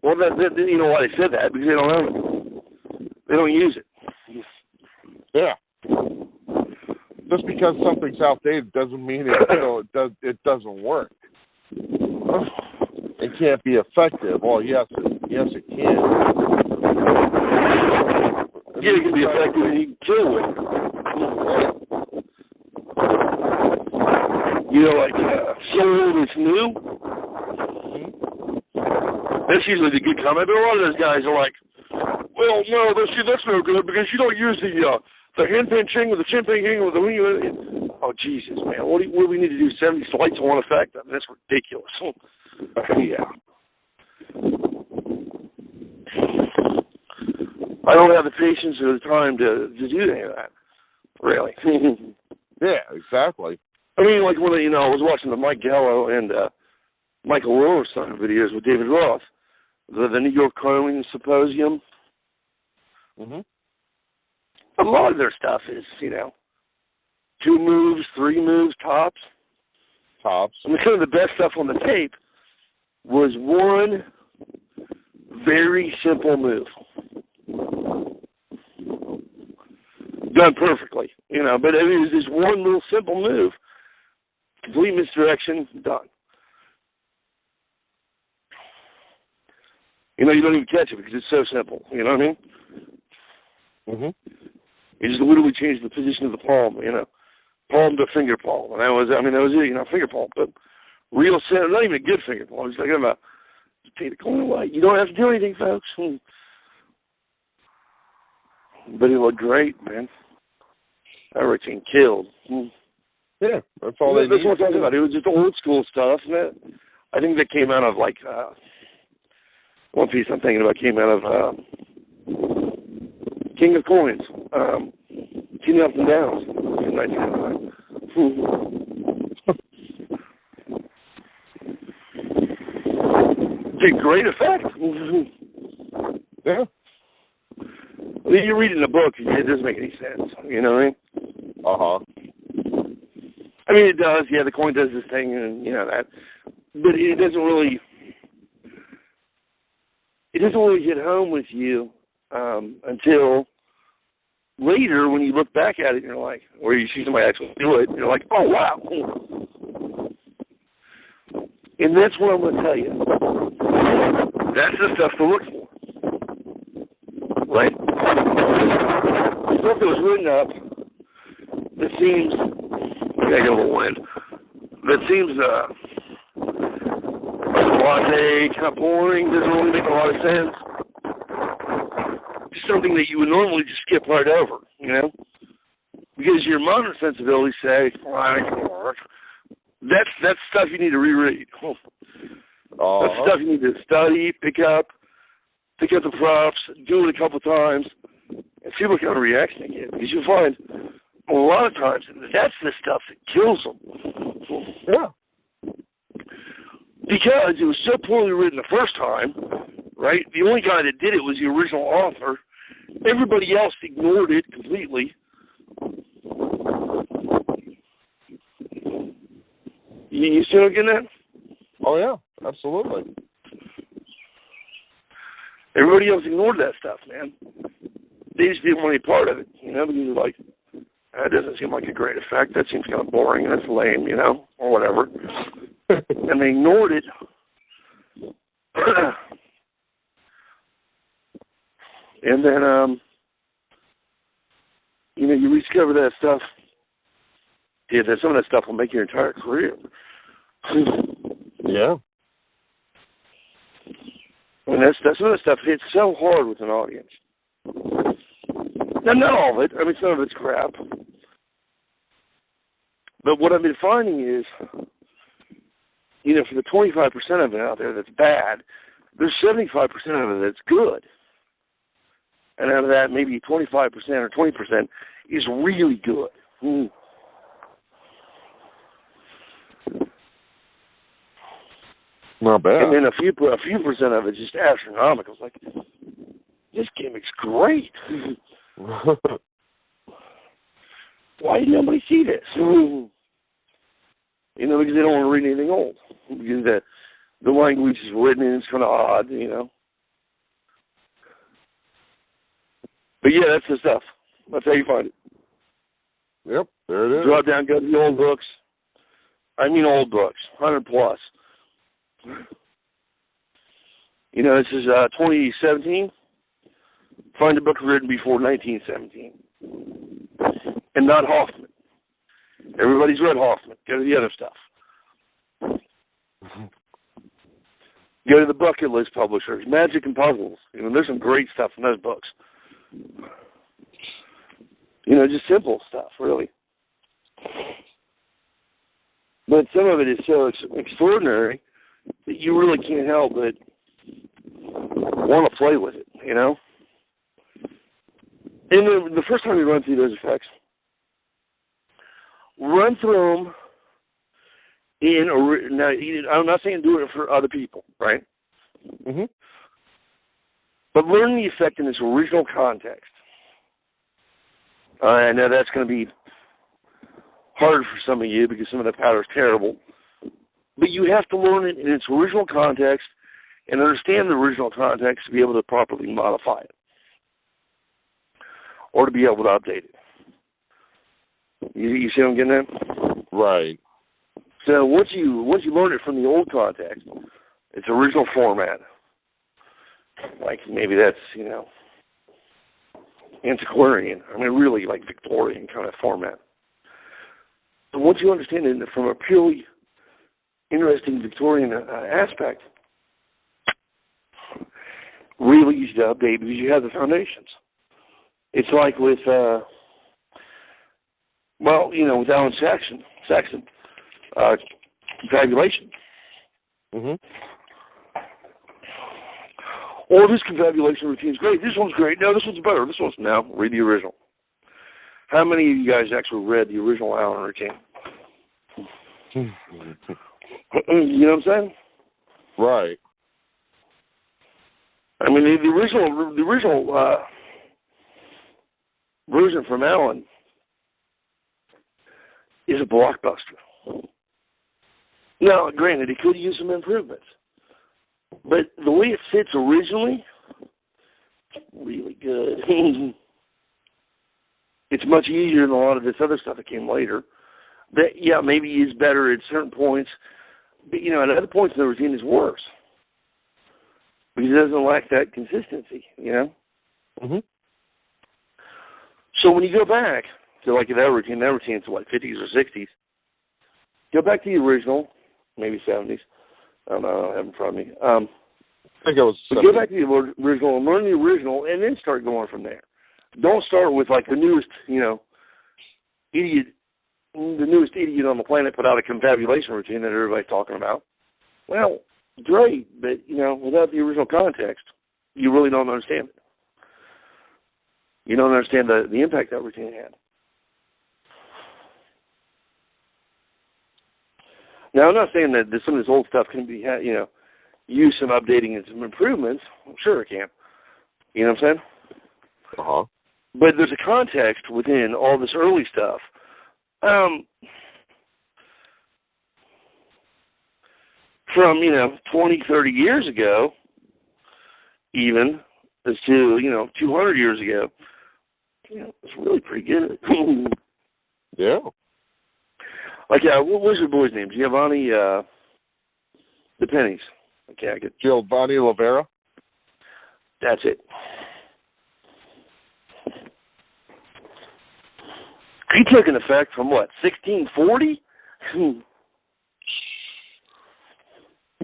Well, you know why they said that? Because they don't own it. They don't use it. Yeah. Just because something's outdated doesn't mean it doesn't work. It can't be effective. Well, yes, it can. Yeah, it can be effective and you can kill it. Like so old it's new. That's usually the good comment, but a lot of those guys are like, well, no, that's no good because you don't use the hand pinching or the chin pinching or the oh, Jesus, man, what do we need to do? 70 lights on one effect? I mean, that's ridiculous. Yeah. I don't have the patience or the time to do any of that, really. Yeah, exactly. I mean, like when I was watching the Mike Gallo and Michael Lowenstein videos with David Roth, the New York Coin Symposium. Mm-hmm. A lot of their stuff is, 2 moves, 3 moves, tops. I mean, some of the best stuff on the tape was one very simple move. Done perfectly, but it was this one little simple move. Complete misdirection, done. You don't even catch it because it's so simple. You know what I mean? Mm-hmm. You just literally changed the position of the palm, palm to finger palm. And that was it, finger palm. But real simple, not even a good finger palm. It's like, take the coin away. You don't have to do anything, folks. But it looked great, man. Everything killed. Yeah, that's all they need. That's what I'm talking about. It was just old school stuff. And I think that came out of, one piece I'm thinking about came out of King of Coins, King Ups and Downs in 1999. It's a great effect. Yeah. I mean, you're reading the book, it doesn't make any sense. You know what I mean? Uh-huh. I mean, it does. Yeah, the coin does this thing, and that. But it doesn't really hit home with you until later when you look back at it and you're like, or you see somebody actually do it, and you're like, oh, wow. And that's what I'm going to tell you. That's the stuff to look for. Right? Stuff that was written up that seems, I got a little wind, that seems latte, kind of boring, doesn't really make a lot of sense. Just something that you would normally just skip right over, Because your modern sensibilities say, that's stuff you need to reread. That's stuff you need to study, pick up the props, do it a couple times, and see what kind of reaction they get. Because you'll find a lot of times that's the stuff that kills them. Yeah. Because it was so poorly written the first time, right? The only guy that did it was the original author. Everybody else ignored it completely. You still getting that? Oh, yeah, absolutely. Everybody else ignored that stuff, man. They just didn't want any part of it, you know, because they're like, that doesn't seem like a great effect. That seems kind of boring. That's lame, you know, or whatever. And they ignored it. And then, you know, you rediscover that stuff. Yeah, some of that stuff will make your entire career. Yeah. I mean, some of that stuff hits so hard with an audience. Now, not all of it. I mean, some of it's crap. But what I've been finding is, you know, for the 25% of it out there that's bad, there's 75% of it that's good. And out of that, maybe 25% or 20% is really good. Not bad. And then a few percent of it is just astronomical. It's like, this gimmick's great. Why did nobody see this? You know, because they don't want to read anything old. Because the language is written and it's kind of odd, you know. But yeah, that's the stuff. That's how you find it. Yep, there it is. Drop down, go to the old books. I mean old books, 100 plus. You know, this is 2017. Find a book written before 1917. And not Hoffman. Everybody's read Hoffman. Go to the other stuff. Go to the bucket list publishers, Magic and Puzzles. You know, there's some great stuff in those books. You know, just simple stuff, really. But some of it is so extraordinary that you really can't help but want to play with it, you know? And the first time you run through those effects, run through them now, I'm not saying do it for other people, right? Mm-hmm. But learn the effect in its original context. I know that's going to be hard for some of you because some of the powder is terrible. But you have to learn it in its original context and understand the original context to be able to properly modify it or to be able to update it. You see what I'm getting at? Right. So once you learn it from the old context, its original format, like maybe that's, you know, antiquarian, I mean really like Victorian kind of format. So once you understand it from a purely interesting Victorian aspect, really easy to update because you have the foundations. It's like with, well, you know, with Alan Saxon, confabulation. Mm-hmm. Or this confabulation routine is great. This one's great. No, this one's better. This one's now read the original. How many of you guys actually read the original Allen routine? You know what I'm saying? Right. I mean, the original version from Allen is a blockbuster. Now, granted, it could use some improvements, but the way it fits originally, it's really good. It's much easier than a lot of this other stuff that came later. That, yeah, maybe is better at certain points, but, you know, at other points in the routine is worse. Because it doesn't lack that consistency, you know? Mm-hmm. So when you go back to, like, that routine's what, 50s or 60s, go back to the original, maybe 70s. I don't know, I don't have it in front of me. I think it was 70s. Go back to the original and learn the original and then start going from there. Don't start with, like, the newest, you know, idiot on the planet put out a confabulation routine that everybody's talking about. Well, great, but, you know, without the original context, you really don't understand it. You don't understand the impact that routine had. Now, I'm not saying that some of this old stuff can be, you know, use some updating and some improvements. I'm sure it can. You know what I'm saying? Uh-huh. But there's a context within all this early stuff. from, 20, 30 years ago, even, as to, 200 years ago, it's really pretty good. Yeah. Like, what was your boy's name? Giovanni, the Pennies. Okay, I get Giovanni Lavera? That's it. He took an effect from what, 1640?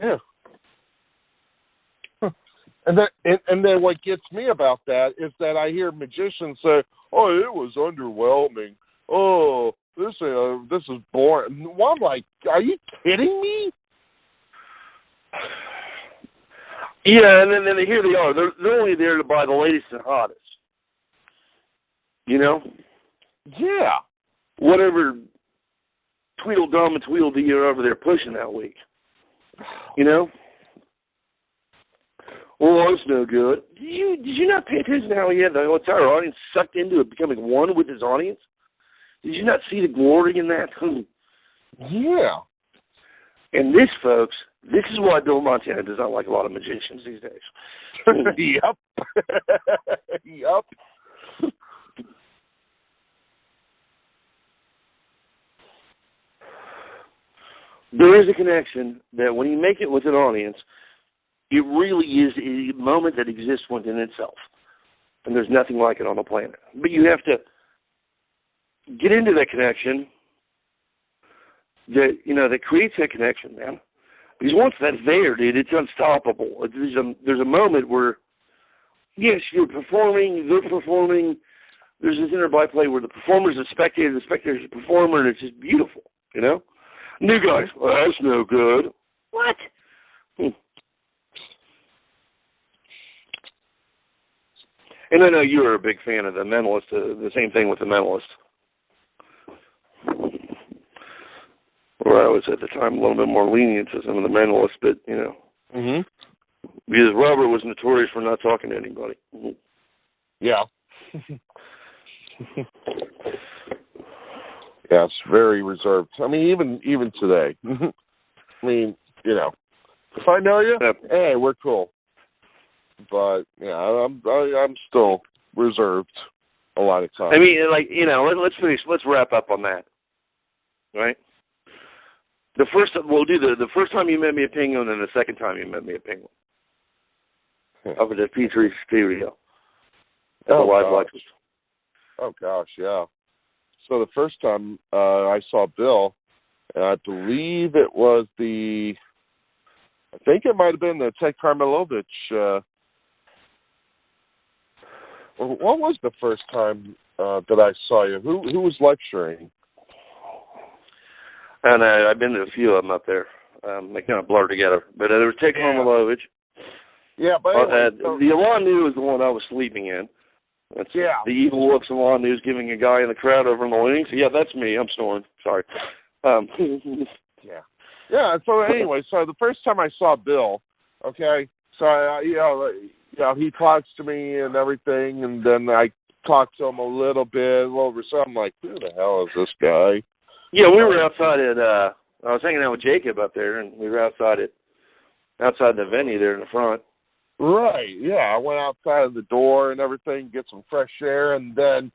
Yeah. And then what gets me about that is that I hear magicians say, "Oh, it was underwhelming. Oh, this is boring." Well, I'm like, are you kidding me? Yeah, and then here they are. They're only there to buy the latest and hottest. Yeah. Whatever Tweedledum and Tweedledee are over there pushing that week. Oh, it's no good. Did you not pay attention to how he had the entire audience sucked into it, becoming one with his audience? Did you not see the glory in that? Yeah. And this, folks, this is why Bill Montana does not like a lot of magicians these days. Yep. Yep. There is a connection that when you make it with an audience, it really is a moment that exists within itself. And there's nothing like it on the planet. But you have to get into that connection that creates that connection, man. Because once that's there, dude, it's unstoppable. There's a moment where, yes, you're performing, they're performing. There's this interplay where the performer's a spectator, the spectator's a performer, and it's just beautiful, New guys, well, that's no good. What? And I know you were a big fan of The Mentalist, the same thing with The Mentalist. Or I was, at the time, a little bit more lenient to some of The Mentalists, but, Mm-hmm. Because Robert was notorious for not talking to anybody. Yeah. Yeah, it's very reserved. I mean, even today. I mean, if I know you, hey, we're cool. But I'm still reserved a lot of times. I mean, let's wrap up on that, right? We'll do the first time you met me at Penguin, and the second time you met me at Penguin, up at the P3 studio. Oh gosh, yeah. So the first time I saw Bill, and I believe it was I think it might have been the Ted Karmelovich. What was the first time that I saw you? Who was lecturing? And I've been to a few of them up there. They kind of blur together. But there was Ted Karmelovich. Yeah, but anyway, the Alon Nu is the one I was sleeping in. That's the Evil Wolf Alon Nu is giving a guy in the crowd over in the wings. Yeah, that's me. I'm snoring. Sorry. Yeah. Yeah. So anyway, so the first time I saw Bill, okay, so he talks to me and everything, and then I talked to him a little bit over. So I'm like, who the hell is this guy? Yeah, we were outside at. I was hanging out with Jacob up there, and we were outside the venue there in the front. Right, yeah. I went outside of the door and everything, get some fresh air, and then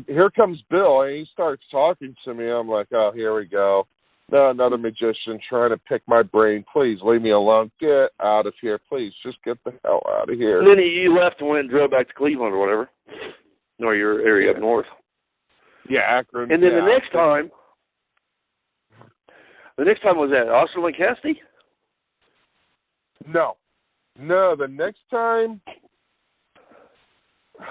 here comes Bill, and he starts talking to me. I'm like, oh, here we go. No, another magician trying to pick my brain. Please leave me alone. Get out of here, please. Just get the hell out of here. And then you left and went and drove back to Cleveland or whatever, or your area up north. Yeah, Akron. And then the next time was at Osterlin Cassidy? No, the next time,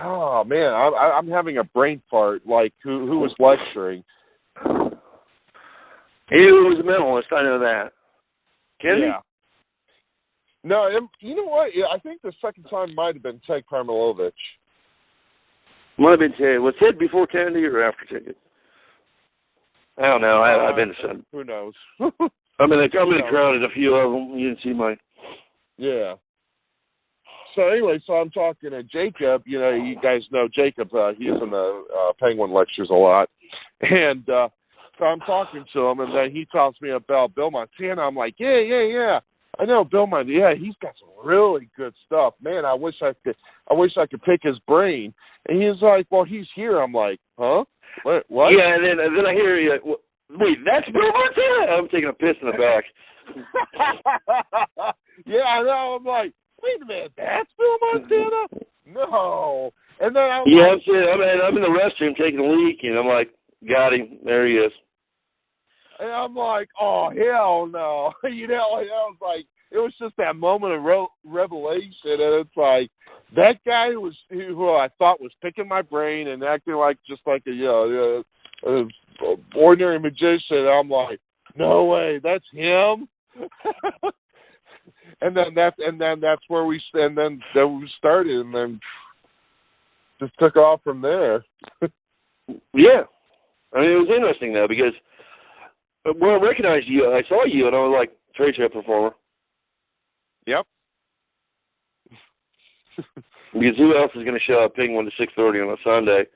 oh, man, I'm having a brain fart, like who was lecturing. He was a mentalist, I know that. Kennedy? Yeah. No, you know what? I think the second time might have been Ted Karmelovich. Might have been Ted. Was Ted before Kennedy or after Ted? I don't know. I've been to some. Who knows? I'm in a crowd at a few of them. You didn't see my... Yeah. So anyway, I'm talking to Jacob. You guys know Jacob. He's in the Penguin lectures a lot. And so I'm talking to him, and then he tells me about Bill Montana. I'm like, yeah. I know Bill Mine. Yeah, he's got some really good stuff. Man, I wish I could pick his brain. And he's like, well, he's here. I'm like, huh? What? Yeah, and then I hear you. Wait, that's Bill Montana. I'm taking a piss in the back. Yeah, I know. I'm like, wait a minute, that's Bill Montana? No. And then I'm in the restroom taking a leak, and I'm like, got him. There he is. And I'm like, oh, hell no. You know, I was like, it was just that moment of revelation. And it's like, that guy who I thought was picking my brain and acting like just like a ordinary magician. I'm like, no way, that's him. and then that's where we started, and then just took off from there. Yeah, I mean, it was interesting though, because when I recognized you, I saw you, and I was like, trade show performer. Yep. Because who else is going to show up Penguin to 6:30 on a Sunday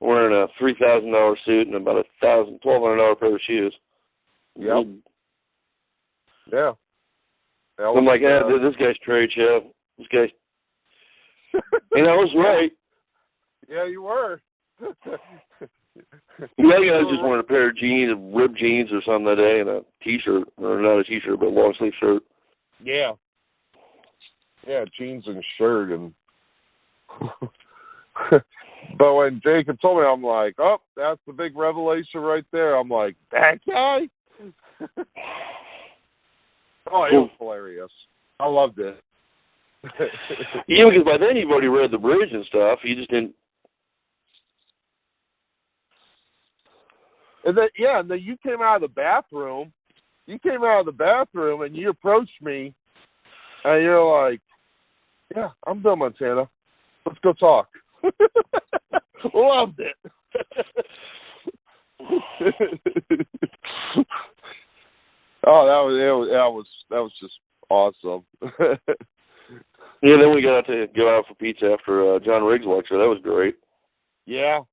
wearing a $3,000 suit and about $1,200 pair of shoes? Yep. Yeah. I'm like, this guy's trade show. This guy's... And I was right. Yeah, you were. The other guy was just wearing a pair of jeans, ripped jeans or something that day, and a T-shirt, or not a T-shirt, but a long-sleeve shirt. Yeah. Yeah, jeans and shirt. And but when Jacob told me, I'm like, oh, that's the big revelation right there. I'm like, that guy? Oh, it was hilarious. I loved it. Yeah, because by then you've already read the bridge and stuff. You just didn't. And then you came out of the bathroom. You came out of the bathroom and you approached me, and you're like, "Yeah, I'm Bill Montana. Let's go talk." Loved it. Oh, that was just awesome. Yeah, then we got to go out for pizza after John Riggs' lecture. That was great. Yeah.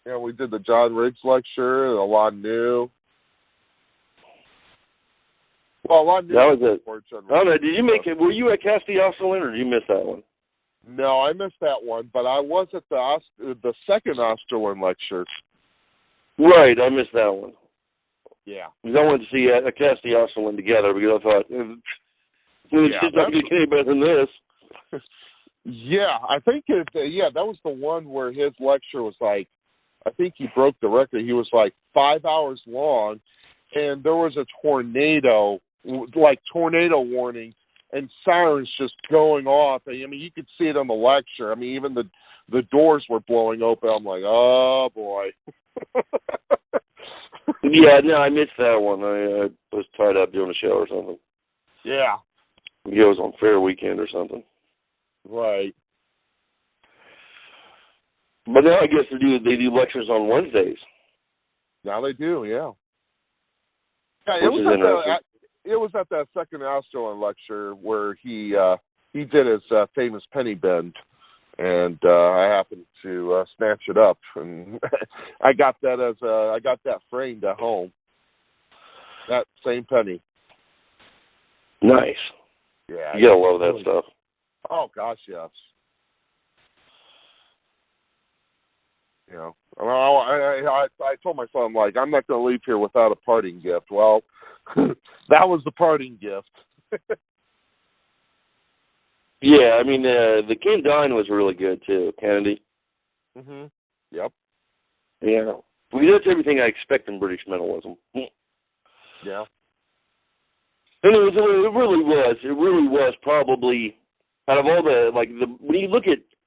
Yeah, we did the John Riggs lecture, and a lot new. Well, a lot new. That was it. Oh, no, did you make it? Were you at Castiel-Osterlin, or did you miss that one? No, I missed that one, but I was at the second Osterlin lecture. Right, I missed that one. Yeah. Because I wanted to see a Castiel-Osterlin together, because I thought, it's not going to get any better than this. Yeah, I think that was the one where his lecture was like, I think he broke the record. He was like 5 hours long, and there was a tornado warning, and sirens just going off. I mean, you could see it on the lecture. I mean, even the doors were blowing open. I'm like, oh boy. Yeah, no, I missed that one. I was tied up doing a show or something. Yeah. It was on Fair Weekend or something. Right. But now I guess they do lectures on Wednesdays. Now they do, yeah. Yeah, it was at that second Osterlin lecture where he did his famous penny bend, and I happened to snatch it up, and I got that framed at home. That same penny. Nice. Yeah. You gotta love that stuff. Oh gosh, yes. You know, I told my son, like, I'm not going to leave here without a parting gift. Well, that was the parting gift. Yeah, I mean, the Ken Dine was really good, too, Kennedy. Mhm. Yep. Yeah. Well, that's everything I expect in British mentalism. Yeah. And it really was probably, out of all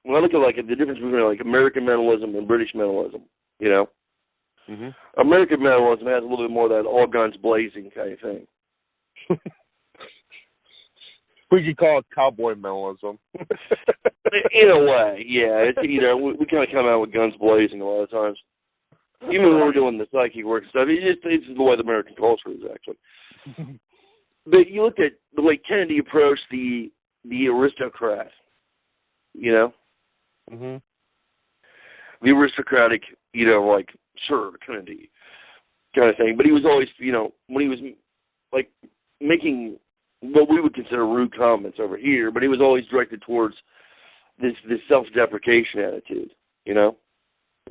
when I look at the difference between like American mentalism and British mentalism, you know, American mentalism has a little bit more of that all guns blazing kind of thing. We could call it cowboy mentalism. In a way, yeah. It's, we kind of come out with guns blazing a lot of times. Even when we're doing the psychic work stuff, it's the way the American culture is actually. But you look at the way Kennedy approached the aristocrat, you know. The aristocratic, like Sir Kennedy kind of thing. But he was always, when he was like making what we would consider rude comments over here, but he was always directed towards this self-deprecation attitude, you know?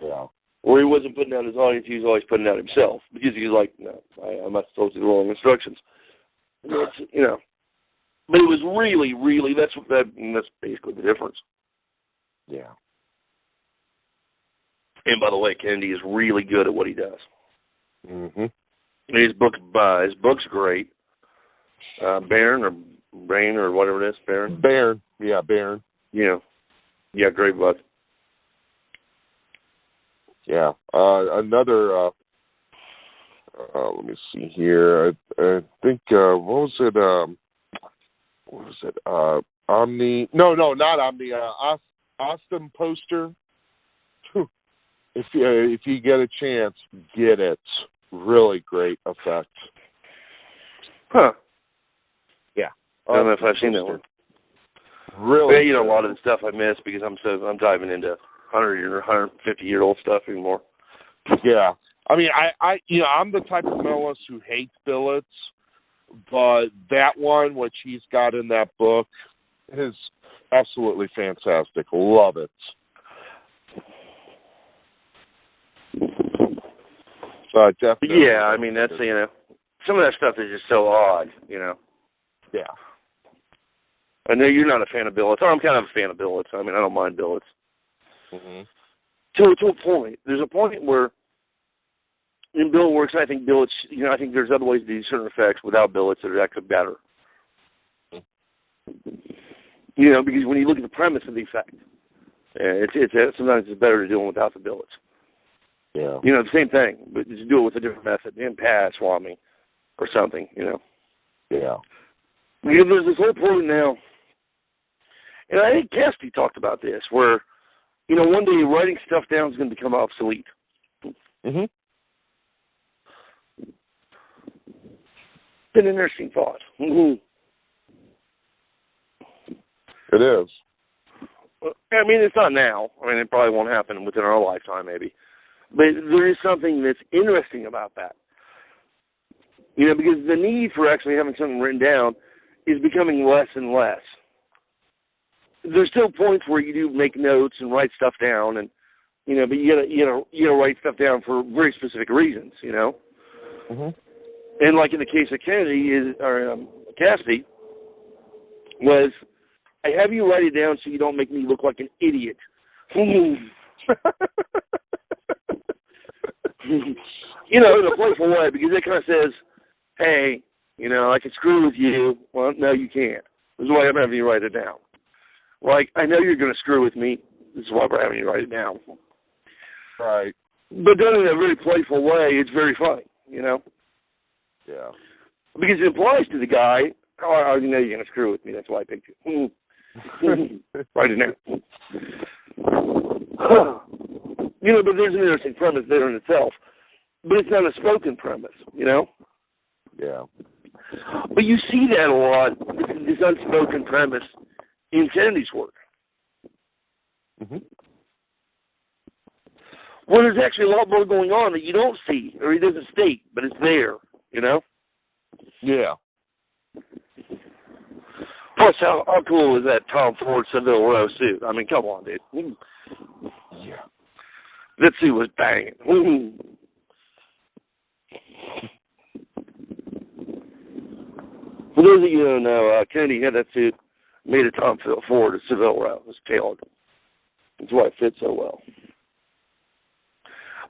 Yeah. Or he wasn't putting out his audience, he was always putting out himself, because he was like, no, I must have told you the wrong instructions. That's, you know. But it was really, really, that's basically the difference. Yeah. And by the way, Kennedy is really good at what he does. Mm-hmm. His book's great. Barron or Brain or whatever it is, Barron. Barron. Yeah, Barron. Yeah. Yeah, great book. Yeah. Another. Let me see here. I think what was it? Omni? No, not Omni. Austin Poster. If you get a chance, get it. Really great effect. Huh. Yeah. I don't know if I've seen that one. Really? Well, you know, a lot of the stuff I miss because I'm diving into 150-year-old stuff anymore. Yeah. I mean, I'm the type of minimalist who hates billets, but that one, which he's got in that book, is absolutely fantastic. Love it. So definitely. Yeah, I mean, that's, you know, some of that stuff is just so odd, you know. Yeah. I know you're not a fan of billets. I'm kind of a fan of billets. I mean, I don't mind billets. Mm-hmm. To a point. There's a point where in billet works, I think billets, you know, I think there's other ways to do certain effects without billets that are actually better. You know, because when you look at the premise of the effect, sometimes it's better to do it without the billets. Yeah. You know, the same thing, but just do it with a different method, impasse, swamming, or something, you know. Yeah. Because there's this whole point now, and I think Cassidy talked about this, where, you know, one day writing stuff down is going to become obsolete. Mm-hmm. It's an interesting thought. Mm-hmm. It is. I mean, it's not now. I mean, it probably won't happen within our lifetime, maybe. But there is something that's interesting about that. You know, because the need for actually having something written down is becoming less and less. There's still points where you do make notes and write stuff down, and you know, but you gotta write stuff down for very specific reasons, you know. Mm-hmm. And like in the case of Kennedy Cassidy, was I have you write it down so you don't make me look like an idiot. You know, in a playful way, because it kind of says, hey, you know, I can screw with you. Well, no, you can't. This is why I'm having you write it down. Like, I know you're going to screw with me. This is why we're having you write it down. Right. But done in a very playful way, it's very funny, you know? Yeah. Because it applies to the guy, oh, I already know you're going to screw with me. That's why I picked you. Write it down. You know, but there's an interesting premise there in itself. But it's not a spoken premise, you know? Yeah. But you see that a lot, this unspoken premise, in Kennedy's work. Mm-hmm. Well, there's actually a lot more going on that you don't see, or he doesn't state, but it's there, you know? Yeah. Plus, how cool is that Tom Ford Seville Row suit? I mean, come on, dude. Yeah. That suit was banging. For those of you who don't know, Kennedy had that suit made of Tom Ford at Seville Row. It was tailored. That's why it fits so well.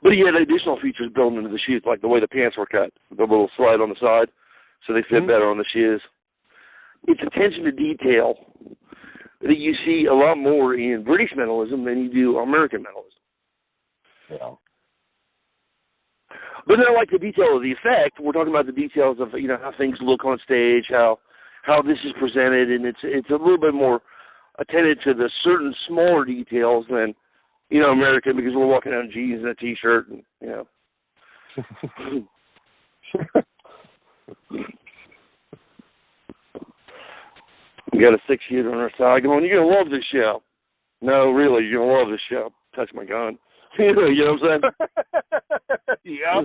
But he had additional features built into the shoes, like the way the pants were cut, the little slide on the side, so they fit better on the shoes. It's attention to detail that you see a lot more in British mentalism than you do American mentalism. Yeah. But not like the detail of the effect. We're talking about the details of, you know, how things look on stage, how this is presented, and it's a little bit more attentive to the certain smaller details than, you know, American, because we're walking out in jeans and a T-shirt, and, you know. We got a 6-shooter on our side going, you're going to love this show. No, really, you're going to love this show. Touch my gun. You know what I'm saying? Yeah.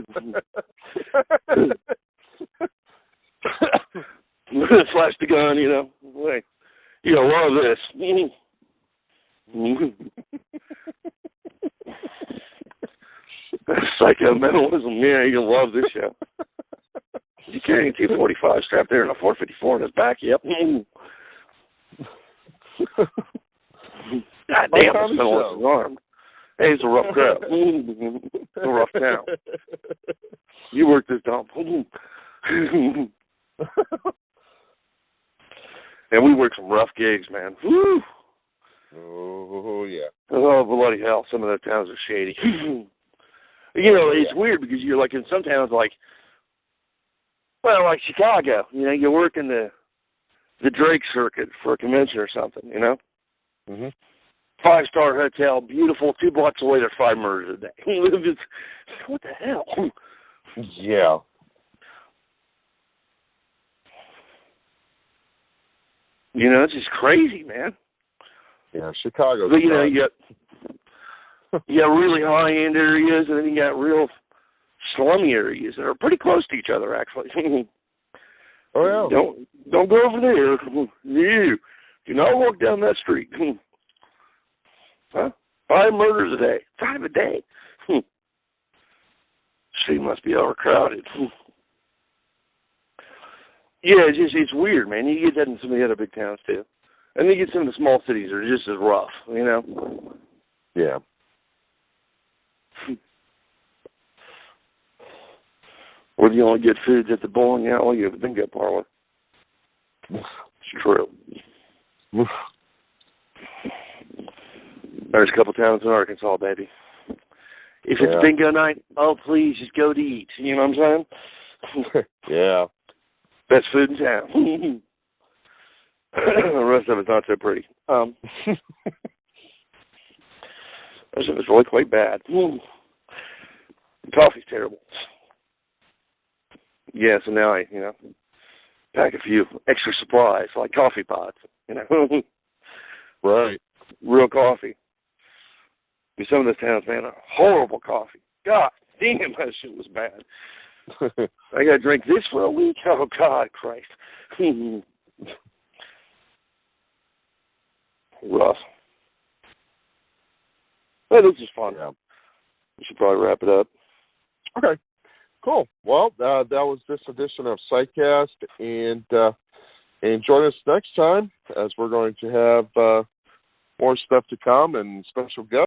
Flash the gun, you know. Like, you'll love this. Psychomentalism, yeah, you'll love this show. He's carrying a T-45 strapped there and a 454 in his back, yep. God damn, this fellow is armed. Hey, it's a rough crowd. It's a rough town. You work this dump. And we work some rough gigs, man. Woo! Oh, yeah. Oh, bloody hell. Some of the towns are shady. You know, it's weird because you're like in some towns like, well, like Chicago. You know, you work in the Drake circuit for a convention or something, you know? Mm-hmm. 5-star hotel, beautiful. 2 blocks away, there's 5 murders a day. What the hell? Yeah. You know, it's just crazy, man. Yeah, Chicago's But, you know, you got really high-end areas, and then you got real slummy areas that are pretty close to each other, actually. Oh, yeah. Don't go over there. You do not walk down that street. Huh? 5 murders a day. 5 a day. City must be overcrowded. Yeah, it's weird, man. You get that in some of the other big towns, too. And then you get some of the small cities that are just as rough, you know? Yeah. Or the only good foods at the bowling alley or the bingo parlor. It's true. There's a couple towns in Arkansas, baby. If it's bingo night, oh, please, just go to eat. You know what I'm saying? Yeah. Best food in town. The rest of it's not so pretty. The rest of it's really quite bad. The coffee's terrible. Yeah, so now I, pack a few extra supplies, like coffee pots, Right. Real coffee. Some of those towns, man, are horrible coffee. God damn, that shit was bad. I got to drink this for a week? Oh, God, Christ. Rough. But this is fun. Yeah. We should probably wrap it up. Okay. Cool. Well, that was this edition of Psicast, and join us next time as we're going to have more stuff to come and special guests.